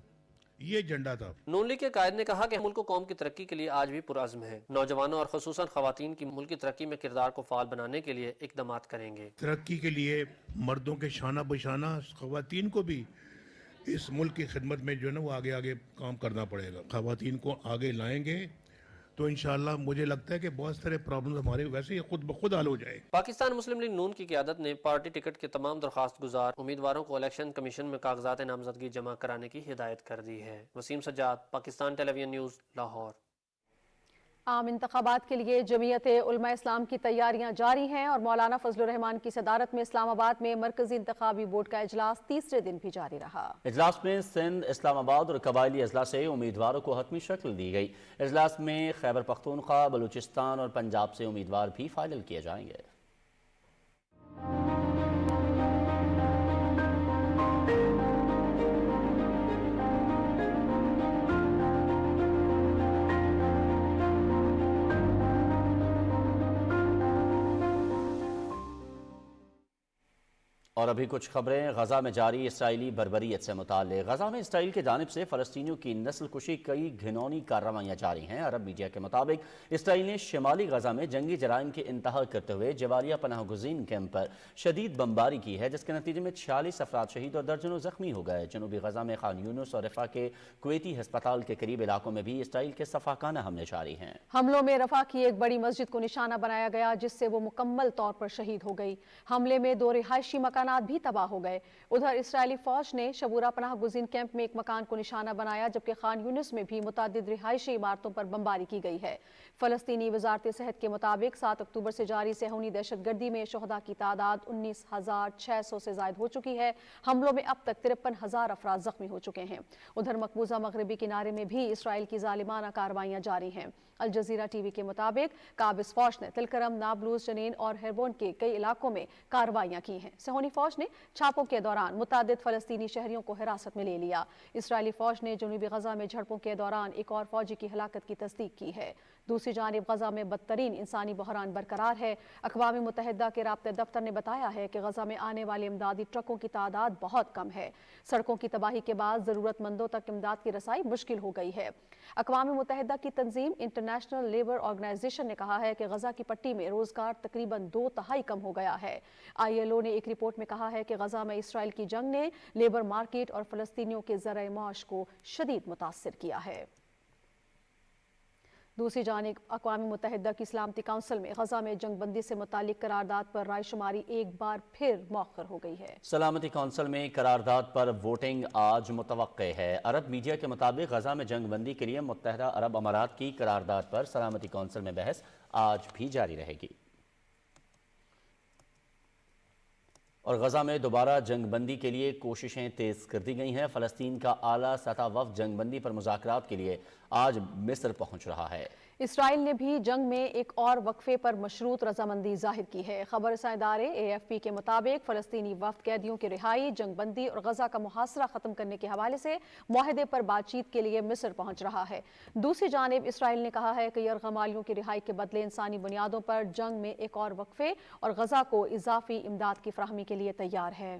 یہ ایجنڈا تھا۔ نون لیگ کے قائد نے کہا کہ ملک و قوم کی ترقی کے لیے آج بھی پرعزم ہے۔ نوجوانوں اور خصوصاً خواتین کی ملک کی ترقی میں کردار کو فعال بنانے کے لیے اقدامات کریں گے۔ ترقی کے لیے مردوں کے شانہ بشانہ خواتین کو بھی اس ملک کی خدمت میں جو ہے نا وہ آگے کام کرنا پڑے گا۔ خواتین کو آگے لائیں گے تو انشاءاللہ مجھے لگتا ہے کہ بہت سارے پرابلمز ہمارے ویسے ہی خود بخود حل ہو جائے۔ پاکستان مسلم لیگ نون کی قیادت نے پارٹی ٹکٹ کے تمام درخواست گزار امیدواروں کو الیکشن کمیشن میں کاغذات نامزدگی جمع کرانے کی ہدایت کر دی ہے۔ وسیم سجاد، پاکستان ٹیلی ویژن نیوز، لاہور۔ عام انتخابات کے لیے جمعیت علماء اسلام کی تیاریاں جاری ہیں اور مولانا فضل الرحمان کی صدارت میں اسلام آباد میں مرکزی انتخابی بورڈ کا اجلاس تیسرے دن بھی جاری رہا۔ اجلاس میں سندھ، اسلام آباد اور قبائلی اضلاع سے امیدواروں کو حتمی شکل دی گئی۔ اجلاس میں خیبر پختونخوا، بلوچستان اور پنجاب سے امیدوار بھی فائنل کیے جائیں گے۔ اور ابھی کچھ خبریں غزہ میں جاری اسرائیلی بربریت سے متعلق۔ غزہ میں اسرائیل کی جانب سے فلسطینیوں کی نسل کشی کئی گھناؤنی کارروائیاں جاری ہیں۔ عرب میڈیا کے مطابق اسرائیل نے شمالی غزہ میں جنگی جرائم کی انتہا کرتے ہوئے جوالیہ پناہ گزین کیمپ پر شدید بمباری کی ہے، جس کے نتیجے میں 46 افراد شہید اور درجنوں زخمی ہو گئے۔ جنوبی غزہ میں خان یونس اور رفح کے کویتی ہسپتال کے قریب علاقوں میں بھی اسرائیل کے صفاقانہ حملے جاری ہیں۔ حملوں میں رفح کی ایک بڑی مسجد کو نشانہ بنایا گیا، جس سے وہ مکمل طور پر شہید ہو گئی۔ حملے میں 2 رہائشی مکانات بھی تباہ ہو گئے۔ ادھر اسرائیلی فوج نے شبورہ پناہ گزین کیمپ میں ایک مکان کو نشانہ بنایا، جبکہ خان یونس میں بھی متعدد رہائشی عمارتوں پر بمباری کی گئی ہے۔ فلسطینی وزارت صحت کے مطابق 7 اکتوبر سے جاری صہیونی دہشت گردی میں شہداء کی تعداد 19,600 سے زائد ہو چکی ہے۔ حملوں میں اب تک 53,000 افراد زخمی ہو چکے ہیں۔ ادھر مقبوضہ مغربی کنارے میں بھی اسرائیل کی ظالمانہ کارروائیاں جاری ہیں۔ الجزیرہ ٹی وی کے مطابق قابض فوج نے تلکرم، نابلوز، جنین اور ہیربون کے کئی علاقوں میں کارروائیاں کی ہیں۔ صہیونی فوج نے چھاپوں کے دوران متعدد فلسطینی شہریوں کو حراست میں لے لیا۔ اسرائیلی فوج نے جنوبی غزہ میں جھڑپوں کے دوران ایک اور فوجی کی ہلاکت کی تصدیق کی ہے۔ دوسری جانب غزہ میں بدترین انسانی بحران برقرار ہے۔ اقوام متحدہ کے رابطہ دفتر نے بتایا ہے کہ غزہ میں آنے والے امدادی ٹرکوں کی تعداد بہت کم ہے۔ سڑکوں کی تباہی کے بعد ضرورت مندوں تک امداد کی رسائی مشکل ہو گئی ہے۔ اقوام متحدہ کی تنظیم انٹرنیشنل لیبر آرگنائزیشن نے کہا ہے کہ غزہ کی پٹی میں روزگار تقریباً 2/3 کم ہو گیا ہے۔ ILO نے ایک رپورٹ میں کہا ہے کہ غزہ میں اسرائیل کی جنگ نے لیبر مارکیٹ اور فلسطینیوں کے ذرائع معاش کو شدید متاثر کیا ہے۔ دوسری جانب اقوام متحدہ کی سلامتی کونسل میں غزہ میں جنگ بندی سے متعلق قرارداد پر رائے شماری ایک بار پھر مؤخر ہو گئی ہے۔ سلامتی کونسل میں قرارداد پر ووٹنگ آج متوقع ہے۔ عرب میڈیا کے مطابق غزہ میں جنگ بندی کے لیے متحدہ عرب امارات کی قرارداد پر سلامتی کونسل میں بحث آج بھی جاری رہے گی۔ اور غزہ میں دوبارہ جنگ بندی کے لیے کوششیں تیز کر دی گئی ہیں۔ فلسطین کا اعلیٰ سطح وفد جنگ بندی پر مذاکرات کے لیے آج مصر پہنچ رہا ہے۔ اسرائیل نے بھی جنگ میں ایک اور وقفے پر مشروط رضامندی ظاہر کی ہے۔ خبر رساں ادارے AFP کے مطابق فلسطینی وفد قیدیوں کی رہائی، جنگ بندی اور غزہ کا محاصرہ ختم کرنے کے حوالے سے معاہدے پر بات چیت کے لیے مصر پہنچ رہا ہے۔ دوسری جانب اسرائیل نے کہا ہے کہ یرغمالیوں کی رہائی کے بدلے انسانی بنیادوں پر جنگ میں ایک اور وقفے اور غزہ کو اضافی امداد کی فراہمی کے لیے تیار ہے۔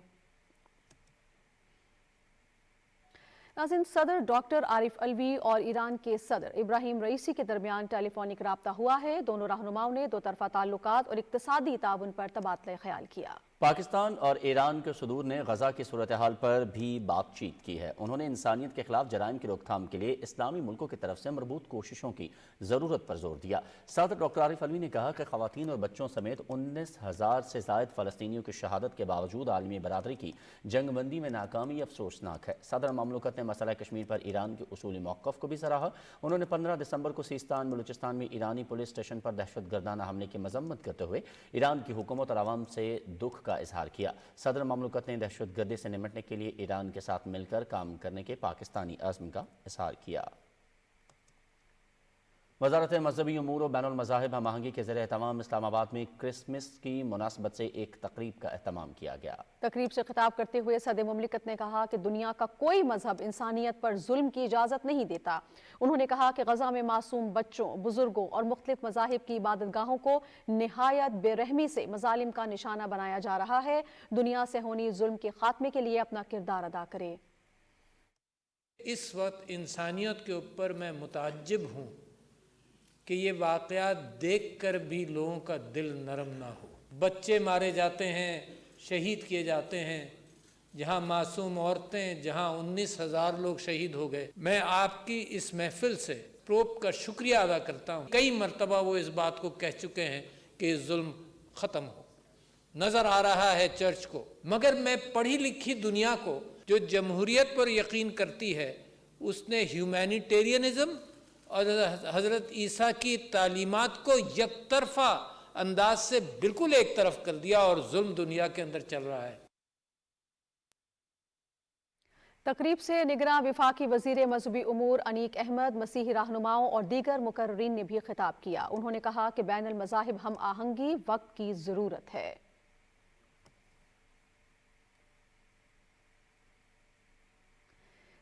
नाज़रीन, सदर डॉक्टर आरिफ अलवी और ईरान के सदर इब्राहिम रईसी के दरमियान टेलीफोनिक राब्ता हुआ है। दोनों रहनुमाओं ने दो तरफा ताल्लुकात और इक्तिसादी ताउन पर तबादला ख्याल किया। पाकिस्तान और ईरान के सदूर ने गजा की सूरत हाल पर भी बातचीत की है। उन्होंने इंसानियत के खिलाफ जराइम की रोकथाम के लिए इस्लामी मुल्कों की तरफ से मरबूत कोशिशों की ज़रूरत पर जोर दिया। सदर डॉक्टर आरिफ अलवी ने कहा कि ख़वातीन और बच्चों समेत 19,000 से ज़ायद फ़लस्तीनियों की शहादत के बावजूद आलमी बरादरी की जंगबंदी में नाकामी अफसोसनाक है। सदर ममलकत ने मसला कश्मीर पर ईरान के उसूली मौक़िफ़ को भी सराहा। उन्होंने 15 दिसंबर को सीस्तान बलूचिस्तान में ईरानी पुलिस स्टेशन पर दहशतगर्दाना हमले की मजम्मत करते हुए ईरान की हुकूमत और आवाम से दुख का इजहार किया। सदर ममलकत ने दहशतगर्दी से निपटने के लिए ईरान के साथ मिलकर काम करने के पाकिस्तानी अज़्म का इजहार किया। वज़ारत मज़हबी उमूर और बैनुल मज़ाहिब हम आहंगी के ज़रिए तमाम इस्लामाबाद में क्रिसमस की मुनासबत से एक तकरीब का एहतमाम किया गया। तकरीब से खिताब करते हुए सदर मुमलिकत ने कहा कि दुनिया का कोई मजहब इंसानियत पर जुल्म की इजाज़त नहीं देता। उन्होंने कहा कि गजा में मासूम बच्चों, बुजुर्गों और मुख्तलिफ मज़ाहिब की इबादतगाहों को निहायत बेरहमी से मजालिम का निशाना बनाया जा रहा है। दुनिया से होनी जुल्म के खात्मे के लिए अपना किरदार अदा करे। इस वक्त इंसानियत के ऊपर मैं मुताज्जिब हूँ कि ये वाक़यात देख कर भी लोगों का दिल नरम ना हो। बच्चे मारे जाते हैं, शहीद किए जाते हैं, जहाँ मासूम औरतें, जहाँ 19,000 लोग शहीद हो गए। मैं आपकी इस महफिल से प्रोब का शुक्रिया अदा करता हूँ। कई मरतबा वो इस बात को कह चुके हैं कि जुल्म ख़त्म हो। नज़र आ रहा है चर्च को, मगर मैं पढ़ी लिखी दुनिया को जो जमहूरियत पर यकीन करती है, उसने ह्यूमैनिटेरियनिज़म और हज़रत ईसा की तालीमात को यकतरफा अंदाज से बिल्कुल एक तरफ कर दिया और जुल्म दुनिया के अंदर चल रहा है। तकरीब से निगरां वफाकी वज़ीर मज़हबी उमूर अनीक अहमद, मसीही रहनुमाओं और दीगर मुकर्ररीन ने भी खिताब किया। उन्होंने कहा कि बैनुल मज़ाहिब हम आहंगी वक्त की ज़रूरत है।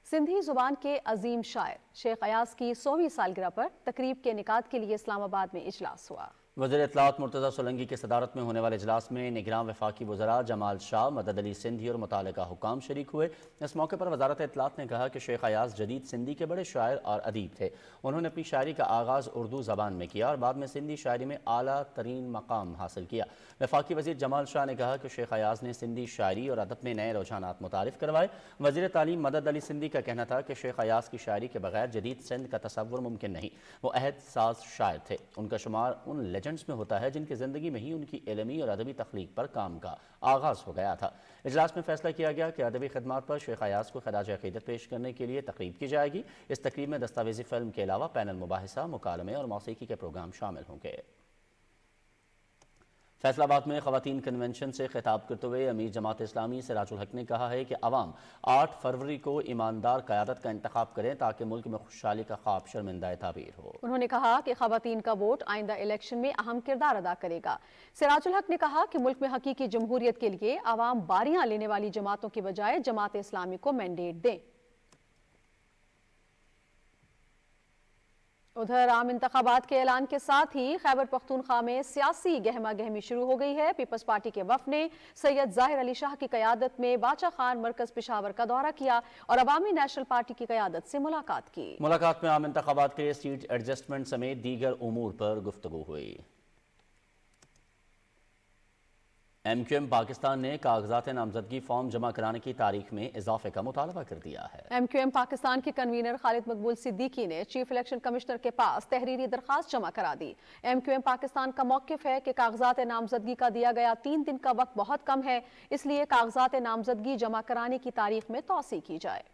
सिंधी जुबान के अजीम शायर शेख अयाज की 100वीं सालगिरह पर तकरीब के इनेकाद के लिए इस्लामाबाद में इजलास हुआ। वज़ीर इत्तलात मुर्तज़ा सोलंकी की सदारत में होने वाले इजलास में निगरान वफाकी वज़रा जमाल शाह, मदद अली सिंधी और मुतालिका हुकाम शरीक हुए। इस मौके पर वज़ारत इत्तलात ने कहा कि शेख अयाज जदीद सिंधी के बड़े शायर और अदीब थे। उन्होंने अपनी शायरी का आगाज़ उर्दू ज़बान में किया और बाद में सिंधी शायरी में आला तरीन मकाम हासिल किया। वफाकी वज़ीर जमाल शाह ने कहा कि शेख अयाज ने सिंधी शायरी और अदब में नए रुझानात मुतारिफ करवाए। वज़ीर तालीम मदद अली सिंधी का कहना था कि शेख अयाज की शायरी के बगैर जदीद सिंध का तसव्वुर मुमकिन नहीं। वो अहद साज शायर थे। उनका शुमार उन लेजेंड्स में होता है जिनकी ज़िंदगी में ही उनकी इल्मी और अदबी तख्लीक पर काम का आगाज़ हो गया था। इजलास में फैसला किया गया कि अदबी खिदमात पर शेख अयाज को खराज अक़ीदत पेश करने के लिए तकरीब की जाएगी। इस तकरीब में दस्तावेजी फिल्म के अलावा पैनल मुबाहिसा, मुकालमे और मौसीकी के प्रोग्राम शामिल होंगे। फैसलाबाद में ख़वातीन कन्वेंशन से खिताब करते हुए अमीर जमात इस्लामी सिराजुल हक ने कहा है कि अवाम 8 फरवरी को ईमानदार क़यादत का इंतखाब करें ताकि मुल्क में खुशहाली का ख्वाब शर्मिंदा ताबीर हो। उन्होंने कहा कि ख़वातीन का वोट आइंदा इलेक्शन में अहम किरदार अदा करेगा। सिराजुल हक ने कहा कि मुल्क में हकीकी जमहूरियत के लिए अवाम बारियां लेने वाली जमातों की बजाय जमात इस्लामी को मैंडेट दें। उधर आम इंतखाबात के ऐलान के साथ ही खैबर पख्तूनख्वा में सियासी गहमा गहमी शुरू हो गई है। पीपल्स पार्टी के वफ़द ने सैयद ज़ाहिर अली शाह की क़यादत में बाचा खान मरकज़ पेशावर का दौरा किया और अवामी नेशनल पार्टी की क़यादत से मुलाकात की। मुलाकात में आम इंतखाबात के लिए सीट एडजस्टमेंट समेत दीगर उमूर पर गुफ्तगू हुई। MQM पाकिस्तान ने कागजात नामजदगी फॉर्म जमा कराने की तारीख में इजाफे का मुतालबा कर दिया है। MQM पाकिस्तान के कन्वीनर खालिद मकबूल सिद्दीकी ने चीफ इलेक्शन कमिश्नर के पास तहरीरी दरखास्त जमा करा दी। MQM पाकिस्तान का मौक़िफ़ है कि कागजात नामजदगी का दिया गया 3 दिन का वक्त बहुत कम है, इसलिए कागजात नामजदगी जमा कराने की तारीख में तौसी की जाए।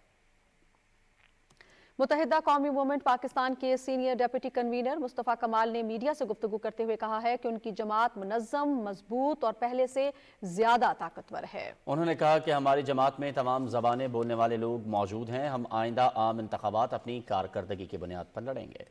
मुत्तहिदा कौमी मूवमेंट पाकिस्तान के सीनियर डिप्टी कन्वीनर मुस्तफ़ा कमाल ने मीडिया से गुफ्तगू करते हुए कहा है कि उनकी जमात मुनज़्ज़म, मजबूत और पहले से ज़्यादा ताकतवर है। उन्होंने कहा कि हमारी जमात में तमाम ज़बानें बोलने वाले लोग मौजूद हैं। हम आइंदा आम इंतखाबात अपनी कारकर्दगी की बुनियाद पर लड़ेंगे।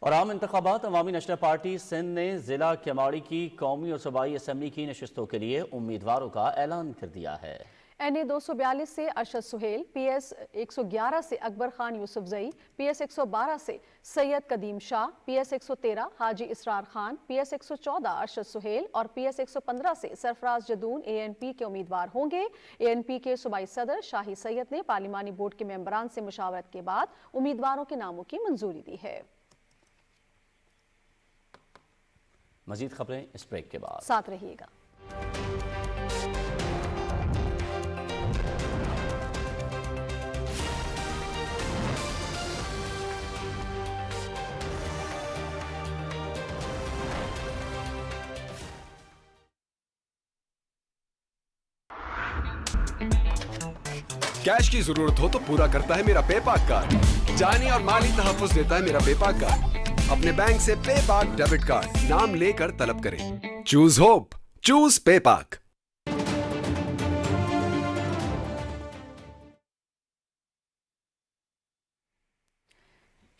और आम इंतखाबात अवामी नेशनल पार्टी सिंध ने ज़िला केमाड़ी की कौमी और सूबाई असम्बली की नशिस्तों के लिए उम्मीदवारों का ऐलान कर दिया है। NA 242 से अरशद सुहेल, PS 111 से अकबर खान यूसुफजई, PS 112 से सैयद कदीम शाह, PS 113 हाजी इसरार खान, PS 114 अरशद सुहेल और PS 115 से सरफराज जदून ANP के उम्मीदवार होंगे। ANP के सूबाई सदर शाही सैयद ने पार्लिमानी बोर्ड के मेंबरान से मुशावरत के बाद उम्मीदवारों के नामों की मंजूरी दी है। मजीद खबरें इस ब्रेक के बाद, साथ रहिएगा। कैश की जरूरत हो तो पूरा करता है मेरा पेपाक कार्ड। जानी और माली तहफ्फुज़ देता है मेरा पेपाक कार्ड। अपने बैंक से पेपाक डेबिट कार्ड नाम लेकर तलब करें। Choose hope, choose पेपाक।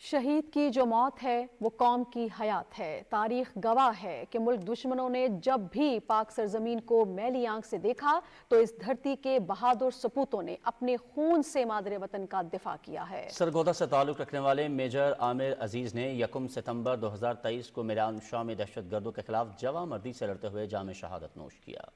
शहीद की जो मौत है वो कौम की हयात है। तारीख गवाह है कि मुल्क दुश्मनों ने जब भी पाक सरजमीन को मैली आंख से देखा तो इस धरती के बहादुर सपूतों ने अपने खून से मादरे वतन का दिफा किया है। सरगोदा से ताल्लुक रखने वाले मेजर आमिर अजीज ने 1 सितंबर 2023 को मीरान शाह में दहशत गर्दों के खिलाफ जवां मर्दी से लड़ते हुए जाम शहादत नोश किया।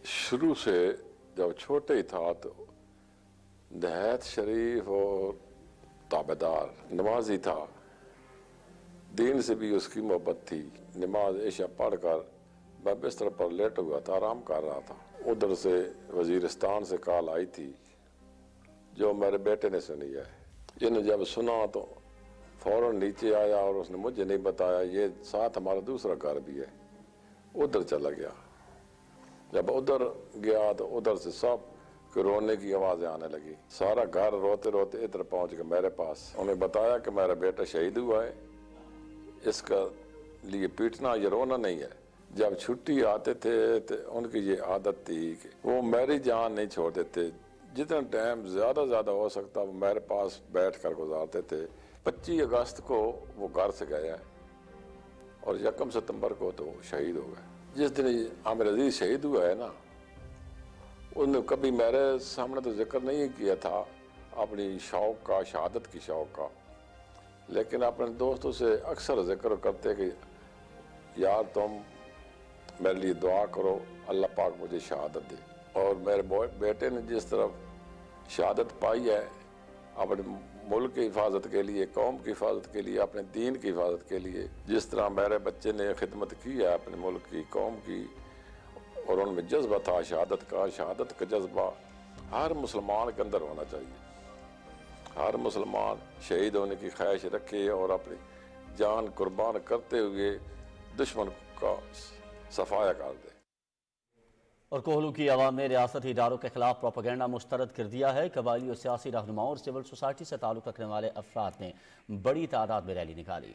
शुरू से जब छोटे ही था तो नहायत शरीफ और ताबेदार नमाजी था। दीन से भी उसकी मोहब्बत थी। नमाज ऐशा पढ़कर मैं बिस्तर पर लेट हुआ था, आराम कर रहा था। उधर से वजीरिस्तान से कॉल आई थी जो मेरे बेटे ने सुनी है। इन्हें जब सुना तो फौरन नीचे आया और उसने मुझे नहीं बताया, ये साथ हमारा दूसरा घर भी है। उधर चला गया। जब उधर गया तो उधर से सब रोने की आवाज़ें आने लगी। सारा घर रोते रोते इधर पहुंच के मेरे पास। उन्हें बताया कि मेरा बेटा शहीद हुआ है, इसका लिए पीटना ये रोना नहीं है। जब छुट्टी आते थे तो उनकी ये आदत थी कि वो मेरी जान नहीं छोड़ देते। जितना टाइम ज़्यादा हो सकता वो मेरे पास बैठ कर गुजारते थे। 25 अगस्त को वो घर से गया और 1 सितंबर को तो शहीद हो गए। जिस दिन आमिर अजीज शहीद हुआ है ना, उन्होंने कभी मेरे सामने तो जिक्र नहीं किया था अपनी शौक का, शहादत की शौक का, लेकिन अपने दोस्तों से अक्सर जिक्र करते कि यार तुम मेरे लिए दुआ करो, अल्लाह पाक मुझे शहादत दे। और मेरे बेटे ने जिस तरफ शहादत पाई है अपने मुल्क की हिफाजत के लिए, कौम की हिफाजत के लिए, अपने दीन की हिफाजत के लिए, जिस तरह मेरे बच्चे ने खिदमत की है अपने मुल्क की, कौम की, और उनमें जज्बा था शहादत का जज्बा हर मुसलमान के अंदर होना चाहिए। हर मुसलमान शहीद होने की ख्वाहिश रखे और अपनी जान कुर्बान करते हुए दुश्मन का सफाया कर दे। और कोहलू की आवाम ने रियासती इदारों के खिलाफ प्रोपेगेंडा मुस्तरद कर दिया है। कबायली और सियासी रहनुमाओं और सिविल सोसाइटी से ताल्लुक रखने वाले अफराद ने बड़ी तादाद में रैली निकाली।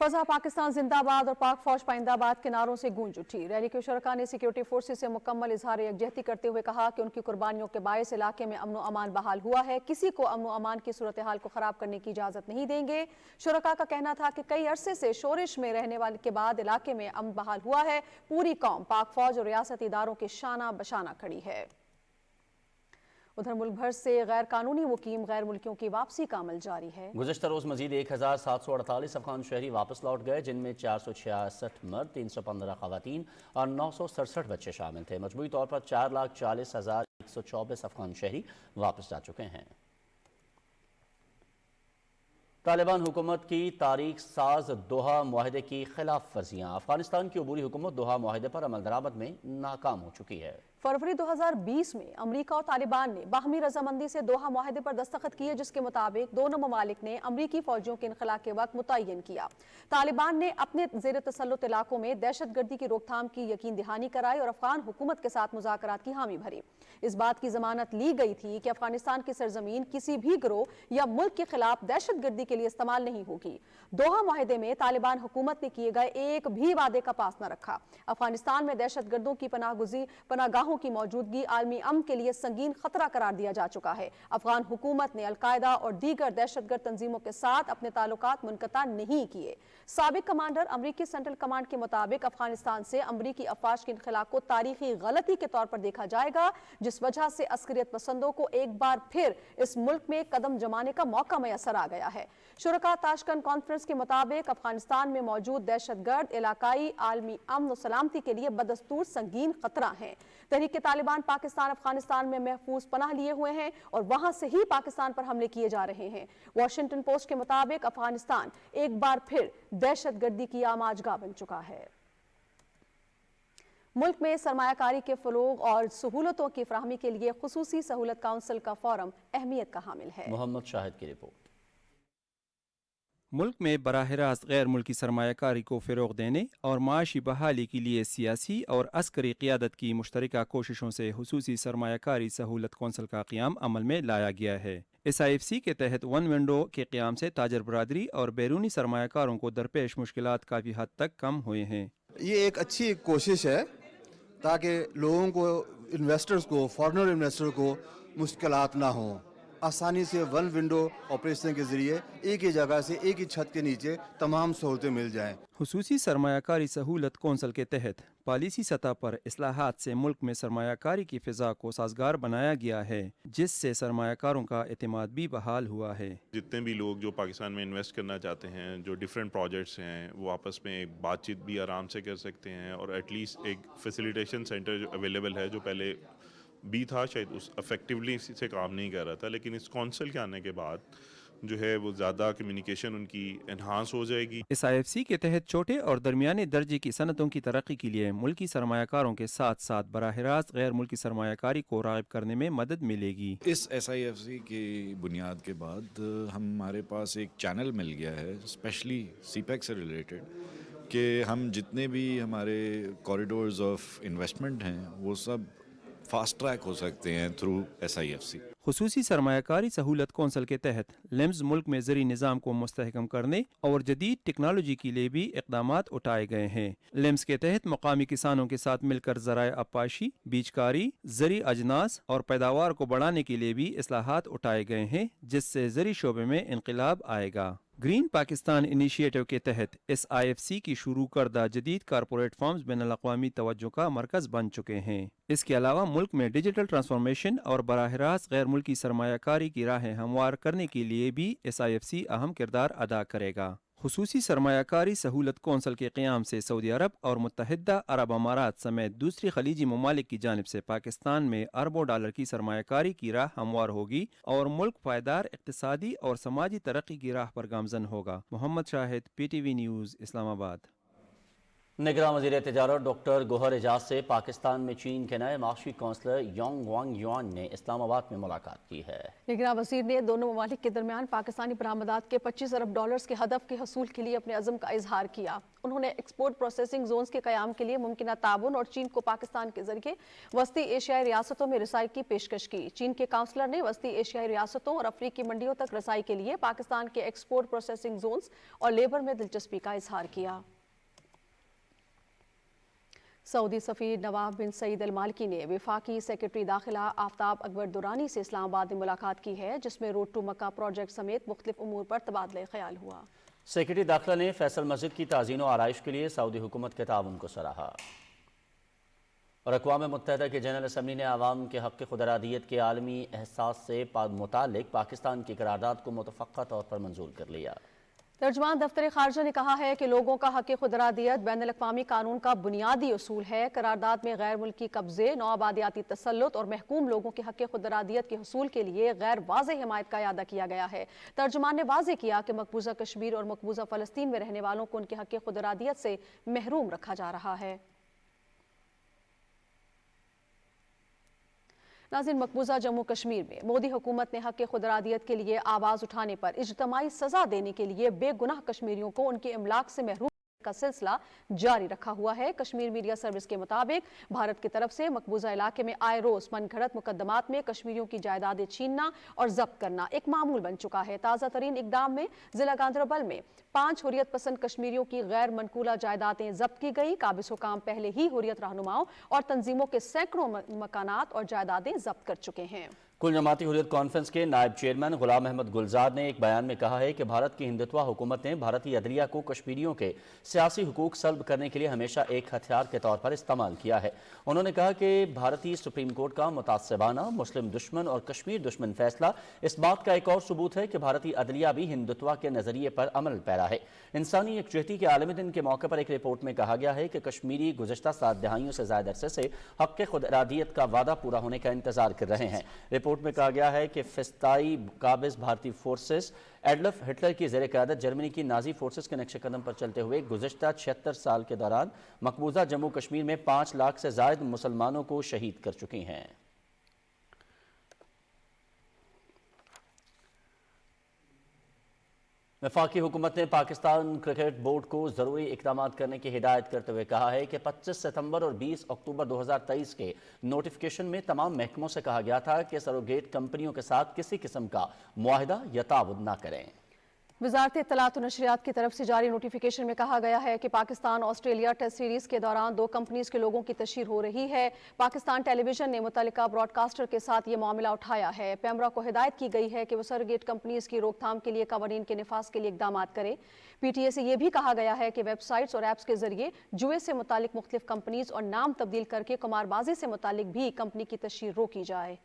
फजा पाकिस्तान जिंदाबाद और पाक फौज पाइंदाबाद के नारों से गूंज उठी। रैली के शुरका ने सिक्योरिटी फोर्सेस से मुकम्मल इजहार यकजहती करते हुए कहा कि उनकी कुर्बानियों के बायस इलाके में अमन अमान बहाल हुआ है। किसी को अमन अमान की सूरत हाल को खराब करने की इजाजत नहीं देंगे। शुरका का कहना था कि कई अरसे से शोरिश में रहने वाले के बाद इलाके में अमन बहाल हुआ है। पूरी कौम पाक फौज और रियासती इदारों के शाना बशाना खड़ी है। उधर मुल्क भर से गैर कानूनी मुकीम गैर मुल्कियों की वापसी का अमल जारी है। गुज़श्ता रोज मजीद 1748 अफगान शहरी वापस लौट गए, जिनमें 466 मर्द, 315 खवातीन और 967 बच्चे शामिल थे। मजमूई तौर पर 4,40,124 अफगान शहरी वापस जा चुके हैं। तालिबान हुकूमत की तारीख साज दोहा मुआहदे की खिलाफ वर्जियाँ। अफगानिस्तान की अबूरी हुकूमत दोहा मुआहदे पर अमल दरामद में नाकाम हो चुकी है। फरवरी 2020 में अमरीका और तालिबान ने बाहमी रजामंदी से दोहा मुआहदे पर दस्तखत किए, जिसके मुताबिक दोनों ममालिक ने अमरीकी फौजियों के इनखला के वक्त मुतय्यन किया। तालिबान ने अपने ज़ेर तसल्लुत इलाकों में दहशतगर्दी की रोकथाम की यकीन दहानी कराई और अफगान हुकूमत के साथ मुज़ाकरात की हामी भरी। इस बात की जमानत ली गई थी कि अफगानिस्तान की सरजमीन किसी भी गिरोह या मुल्क के खिलाफ दहशतगर्दी के लिए इस्तेमाल नहीं होगी। दोहा मुआहदे में तालिबान हुकूमत ने किए गए एक भी वादे का पास न रखा। अफगानिस्तान में दहशतगर्दों की पनाहगाहों سیاحوں کی موجودگی عالمی امن کے لیے سنگین خطرہ قرار دیا جا چکا ہے۔ افغان حکومت نے القاعدہ اور دیگر دہشت گرد تنظیموں کے ساتھ اپنے تعلقات منقطع نہیں کیے۔ سابق کمانڈر امریکی سینٹرل کمانڈ کے مطابق افغانستان سے امریکی افواج کے انخلا کو تاریخی غلطی کے طور پر دیکھا جائے گا، جس وجہ سے عسکریت پسندوں کو ایک بار پھر اس ملک میں قدم جمانے کا موقع میسر آ گیا ہے۔ شرکاء تاشکنت کانفرنس کے مطابق افغانستان میں موجود دہشت گرد علاقائی عالمی امن و سلامتی کے لیے بدستور سنگین خطرہ ہیں۔ تحریک طالبان پاکستان افغانستان میں محفوظ پناہ لیے ہوئے ہیں اور وہاں سے ہی پاکستان پر حملے کیے جا رہے ہیں۔ واشنگٹن پوسٹ کے مطابق افغانستان ایک بار پھر دہشت گردی کی آماج گاہ بن چکا ہے۔ ملک میں سرمایہ کاری کے فروغ اور سہولتوں کی فراہمی کے لیے خصوصی سہولت کونسل کا فورم اہمیت کا حامل ہے۔ محمد شاہد کی رپورٹ۔ ملک میں براہ راست غیر ملکی سرمایہ کاری کو فروغ دینے اور معاشی بحالی کے لیے سیاسی اور عسکری قیادت کی مشترکہ کوششوں سے خصوصی سرمایہ کاری سہولت کونسل کا قیام عمل میں لایا گیا ہے۔ SIFC کے تحت ون ونڈو کے قیام سے تاجر برادری اور بیرونی سرمایہ کاروں کو درپیش مشکلات کافی حد تک کم ہوئے ہیں۔ یہ ایک اچھی کوشش ہے تاکہ لوگوں کو، انویسٹرز کو، فارنر انویسٹر کو مشکلات نہ ہوں، آسانی سے ون ونڈو آپریشن کے ذریعے ایک ہی جگہ سے ایک ہی چھت کے نیچے تمام سہولتیں مل جائیں۔ خصوصی سرمایہ کاری سہولت کونسل کے تحت پالیسی سطح پر اصلاحات سے ملک میں سرمایہ کاری کی فضا کو سازگار بنایا گیا ہے، جس سے سرمایہ کاروں کا اعتماد بھی بحال ہوا ہے۔ جتنے بھی لوگ جو پاکستان میں انویسٹ کرنا چاہتے ہیں، جو ڈیفرنٹ پروجیکٹس ہیں، وہ آپس میں بات چیت بھی آرام سے کر سکتے ہیں، اور ایٹ لیسٹ ایک فیسیلیٹیشن سینٹر جو اویلیبل ہے، جو پہلے بھی تھا، شاید اس افیکٹولی سے کام نہیں کر رہا تھا، لیکن اس کونسل کے آنے کے بعد جو ہے وہ زیادہ کمیونیکیشن ان کی انہانس ہو جائے گی۔ SIFC کے تحت چھوٹے اور درمیانے درجے کی صنعتوں کی ترقی کے لیے ملکی سرمایہ کاروں کے ساتھ ساتھ براہ راست غیر ملکی سرمایہ کاری کو راغب کرنے میں مدد ملے گی۔ اس SIFC کی بنیاد کے بعد ہمارے پاس ایک چینل مل گیا ہے اسپیشلی CPEC سے ریلیٹڈ، کہ ہم جتنے بھی ہمارے کوریڈورز آف انویسٹمنٹ ہیں وہ سب فاسٹ ٹریک ہو سکتے ہیں تھرو SIFC۔ خصوصی سرمایہ کاری سہولت کونسل کے تحت لیمز ملک میں زرعی نظام کو مستحکم کرنے اور جدید ٹیکنالوجی کے لیے بھی اقدامات اٹھائے گئے ہیں۔ لیمز کے تحت مقامی کسانوں کے ساتھ مل کر ذرائع آبپاشی، بیج کاری، زرعی اجناس اور پیداوار کو بڑھانے کے لیے بھی اصلاحات اٹھائے گئے ہیں، جس سے زرعی شعبے میں انقلاب آئے گا۔ گرین پاکستان انیشیٹو کے تحت SIFC کی شروع کردہ جدید کارپوریٹ فارمز بین الاقوامی توجہ کا مرکز بن چکے ہیں۔ اس کے علاوہ ملک میں ڈیجیٹل ٹرانسفارمیشن اور براہ راست غیر ملکی سرمایہ کاری کی راہیں ہموار کرنے کے لیے بھی SIFC اہم کردار ادا کرے گا۔ خصوصی سرمایہ کاری سہولت کونسل کے قیام سے سعودی عرب اور متحدہ عرب امارات سمیت دوسری خلیجی ممالک کی جانب سے پاکستان میں اربوں ڈالر کی سرمایہ کاری کی راہ ہموار ہوگی اور ملک پائیدار اقتصادی اور سماجی ترقی کی راہ پر گامزن ہوگا۔ محمد شاہد، PTV نیوز، اسلام آباد۔ نگراں وزیر تجارت ڈاکٹر گوہر اعجاز سے پاکستان میں چین کے نئے معاشی کونسلر یونگ وانگ یوان نے اسلام آباد میں ملاقات کی ہے۔ نگراں وزیر نے دونوں ممالک کے درمیان پاکستانی برآمدات کے 25 ارب ڈالرز کے ہدف کے حصول کے لیے اپنے عزم کا اظہار کیا۔ انہوں نے ایکسپورٹ پروسیسنگ زونز کے قیام کے لیے ممکنہ تعاون اور چین کو پاکستان کے ذریعے وسطی ایشیائی ریاستوں میں رسائی کی پیشکش کی۔ چین کے کونسلر نے وسطی ایشیائی ریاستوں اور افریقی منڈیوں تک رسائی کے لیے پاکستان کے ایکسپورٹ پروسیسنگ زونز اور لیبر میں دلچسپی کا اظہار کیا۔ سعودی سفیر نواف بن سعید المالکی نے وفاقی سیکرٹری داخلہ آفتاب اکبر دورانی سے اسلام آباد میں ملاقات کی ہے، جس میں روڈ ٹو مکہ پروجیکٹ سمیت مختلف امور پر تبادلہ خیال ہوا۔ سیکرٹری داخلہ نے فیصل مسجد کی تعزین و آرائش کے لیے سعودی حکومت کے تعاون کو سراہا اور اقوام متحدہ کے جنرل اسمبلی نے عوام کے حق خود ارادیت کے عالمی احساس سے متعلق پاکستان کی قرارداد کو متفقہ طور پر منظور کر لیا۔ ترجمان دفتر خارجہ نے کہا ہے کہ لوگوں کا حق خود ارادیت بین الاقوامی قانون کا بنیادی اصول ہے۔ قرارداد میں غیر ملکی قبضے، نوآبادیاتی تسلط اور محکوم لوگوں کے حق خود ارادیت کے حصول کے لیے غیر واضح حمایت کا اعادہ کیا گیا ہے۔ ترجمان نے واضح کیا کہ مقبوضہ کشمیر اور مقبوضہ فلسطین میں رہنے والوں کو ان کے حق خود ارادیت سے محروم رکھا جا رہا ہے۔ ناظرین، مقبوضہ جموں کشمیر میں مودی حکومت نے حق خود ارادیت کے لیے آواز اٹھانے پر اجتماعی سزا دینے کے لیے بے گناہ کشمیریوں کو ان کے املاک سے محروم کا سلسلہ جاری رکھا ہوا ہے۔ کشمیر میڈیا سروس کے مطابق بھارت کی طرف سے مقبوضہ علاقے میں آئے روز من گھڑت مقدمات میں کشمیریوں کی جائیدادیں چھیننا اور ضبط کرنا ایک معمول بن چکا ہے۔ تازہ ترین اقدام میں ضلع گاندربل میں 5 حریت پسند کشمیریوں کی غیر منقولہ جائیدادیں ضبط کی گئی۔ قابض حکام پہلے ہی حریت رہنماؤں اور تنظیموں کے سینکڑوں مکانات اور جائیدادیں ضبط کر چکے ہیں۔ کل جماعتی حریت کانفرنس کے نائب چیئرمین غلام احمد گلزار نے ایک بیان میں کہا ہے کہ بھارت کی ہندتوا حکومت نے بھارتی عدلیہ کو کشمیریوں کے سیاسی حقوق سلب کرنے کے لیے ہمیشہ ایک ہتھیار کے طور پر استعمال کیا ہے۔ انہوں نے کہا کہ بھارتی سپریم کورٹ کا متعصبانہ مسلم دشمن اور کشمیر دشمن فیصلہ اس بات کا ایک اور ثبوت ہے کہ بھارتی عدلیہ بھی ہندتوا کے نظریے پر عمل پیرا ہے۔ انسانی یکجہتی کے عالمی دن کے موقع پر ایک رپورٹ میں کہا گیا ہے کہ کشمیری گزشتہ 7 دہائیوں سے زائد عرصے سے حق خود ارادیت کا وعدہ پورا ہونے کا انتظار کر رہے ہیں۔ رپورٹ میں کہا گیا ہے کہ فسطائی قابض بھارتی فورسز ایڈلف ہٹلر کی زیر قیادت جرمنی کی نازی فورسز کے نقش قدم پر چلتے ہوئے گزشتہ 76 سال کے دوران مقبوضہ جموں کشمیر میں 5 لاکھ سے زائد مسلمانوں کو شہید کر چکی ہیں۔ وفاقی حکومت نے پاکستان کرکٹ بورڈ کو ضروری اقدامات کرنے کی ہدایت کرتے ہوئے کہا ہے کہ 25 ستمبر اور 20 اکتوبر 2023 کے نوٹیفیکیشن میں تمام محکموں سے کہا گیا تھا کہ سروگیٹ کمپنیوں کے ساتھ کسی قسم کا معاہدہ یا تعاون نہ کریں۔ وزارت اطلاعات و نشریات کی طرف سے جاری نوٹیفیکیشن میں کہا گیا ہے کہ پاکستان آسٹریلیا ٹیسٹ سیریز کے دوران 2 کمپنیز کے لوگوں کی تشہیر ہو رہی ہے۔ پاکستان ٹیلی ویژن نے متعلقہ براڈ کاسٹر کے ساتھ یہ معاملہ اٹھایا ہے۔ پیمرا کو ہدایت کی گئی ہے کہ وہ سروگیٹ کمپنیز کی روک تھام کے لیے قوانین کے نفاذ کے لیے اقدامات کرے۔ پی ٹی اے سے یہ بھی کہا گیا ہے کہ ویب سائٹس اور ایپس کے ذریعے جوئے سے متعلق مختلف کمپنیز اور نام تبدیل کر کے قمار بازی سے متعلق بھی کمپنی کی تشہیر روکی جائے۔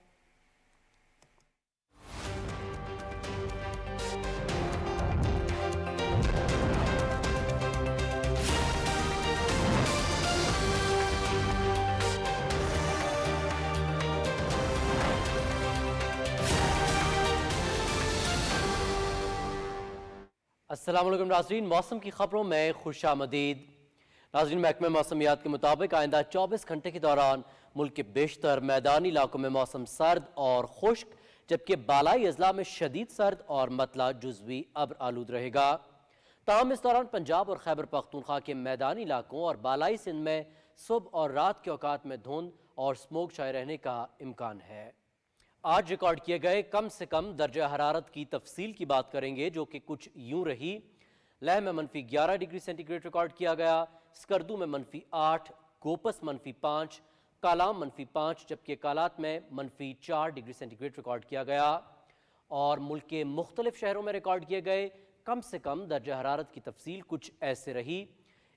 السلام علیکم ناظرین، موسم کی خبروں میں خوش آمدید۔ ناظرین، محکمہ موسمیات کے مطابق آئندہ 24 گھنٹے کے دوران ملک کے بیشتر میدانی علاقوں میں موسم سرد اور خشک، جبکہ بالائی اضلاع میں شدید سرد اور مطلع جزوی ابر آلود رہے گا۔ تاہم اس دوران پنجاب اور خیبر پختونخوا کے میدانی علاقوں اور بالائی سندھ میں صبح اور رات کے اوقات میں دھند اور سموگ چھائے رہنے کا امکان ہے۔ آج ریکارڈ کیے گئے کم سے کم درجہ حرارت کی تفصیل کی بات کریں گے، جو کہ کچھ یوں رہی۔ لہ میں -11 ڈگری سینٹی گریڈ ریکارڈ کیا گیا، سکردو میں -8، گوپس -5، کالام -5، جبکہ کالات میں -4 ڈگری سینٹی گریڈ ریکارڈ کیا گیا۔ اور ملک کے مختلف شہروں میں ریکارڈ کیے گئے کم سے کم درجہ حرارت کی تفصیل کچھ ایسے رہی۔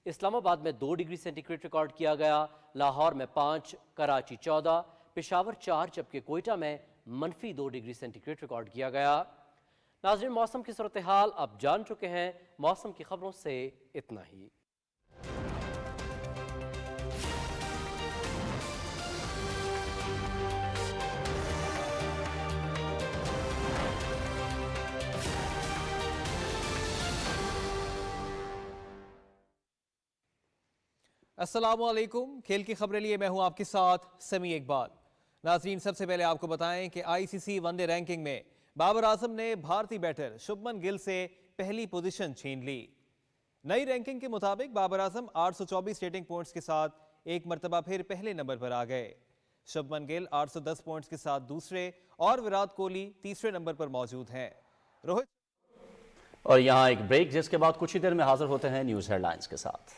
اسلام آباد میں 2 ڈگری سینٹی گریڈ ریکارڈ کیا گیا، لاہور میں 5، کراچی 14، پشاور 4، جبکہ کوئٹہ میں -2 ڈگری سینٹی گریڈ ریکارڈ کیا گیا۔ ناظرین، موسم کی صورتحال اب جان چکے ہیں، موسم کی خبروں سے اتنا ہی۔ السلام علیکم، کھیل کی خبریں لیے میں ہوں آپ کے ساتھ سمیع اقبال۔ ناظرین، سب سے پہلے آپ کو بتائیں کہ آئی سی سی ون ڈے رینکنگ میں بابر اعظم نے بھارتی بیٹر شبمن گل سے پہلی پوزیشن چھین لی۔ نئی رینکنگ کے مطابق بابر اعظم 824 ریٹنگ پوائنٹس کے ساتھ ایک مرتبہ پھر پہلے نمبر پر آ گئے۔ شبمن گل 810 پوائنٹس کے ساتھ دوسرے اور وراٹ کوہلی تیسرے نمبر پر موجود ہیں۔ اور یہاں ایک بریک، جس کے بعد کچھ ہی دیر میں حاضر ہوتے ہیں نیوز ہیڈ لائنز کے ساتھ۔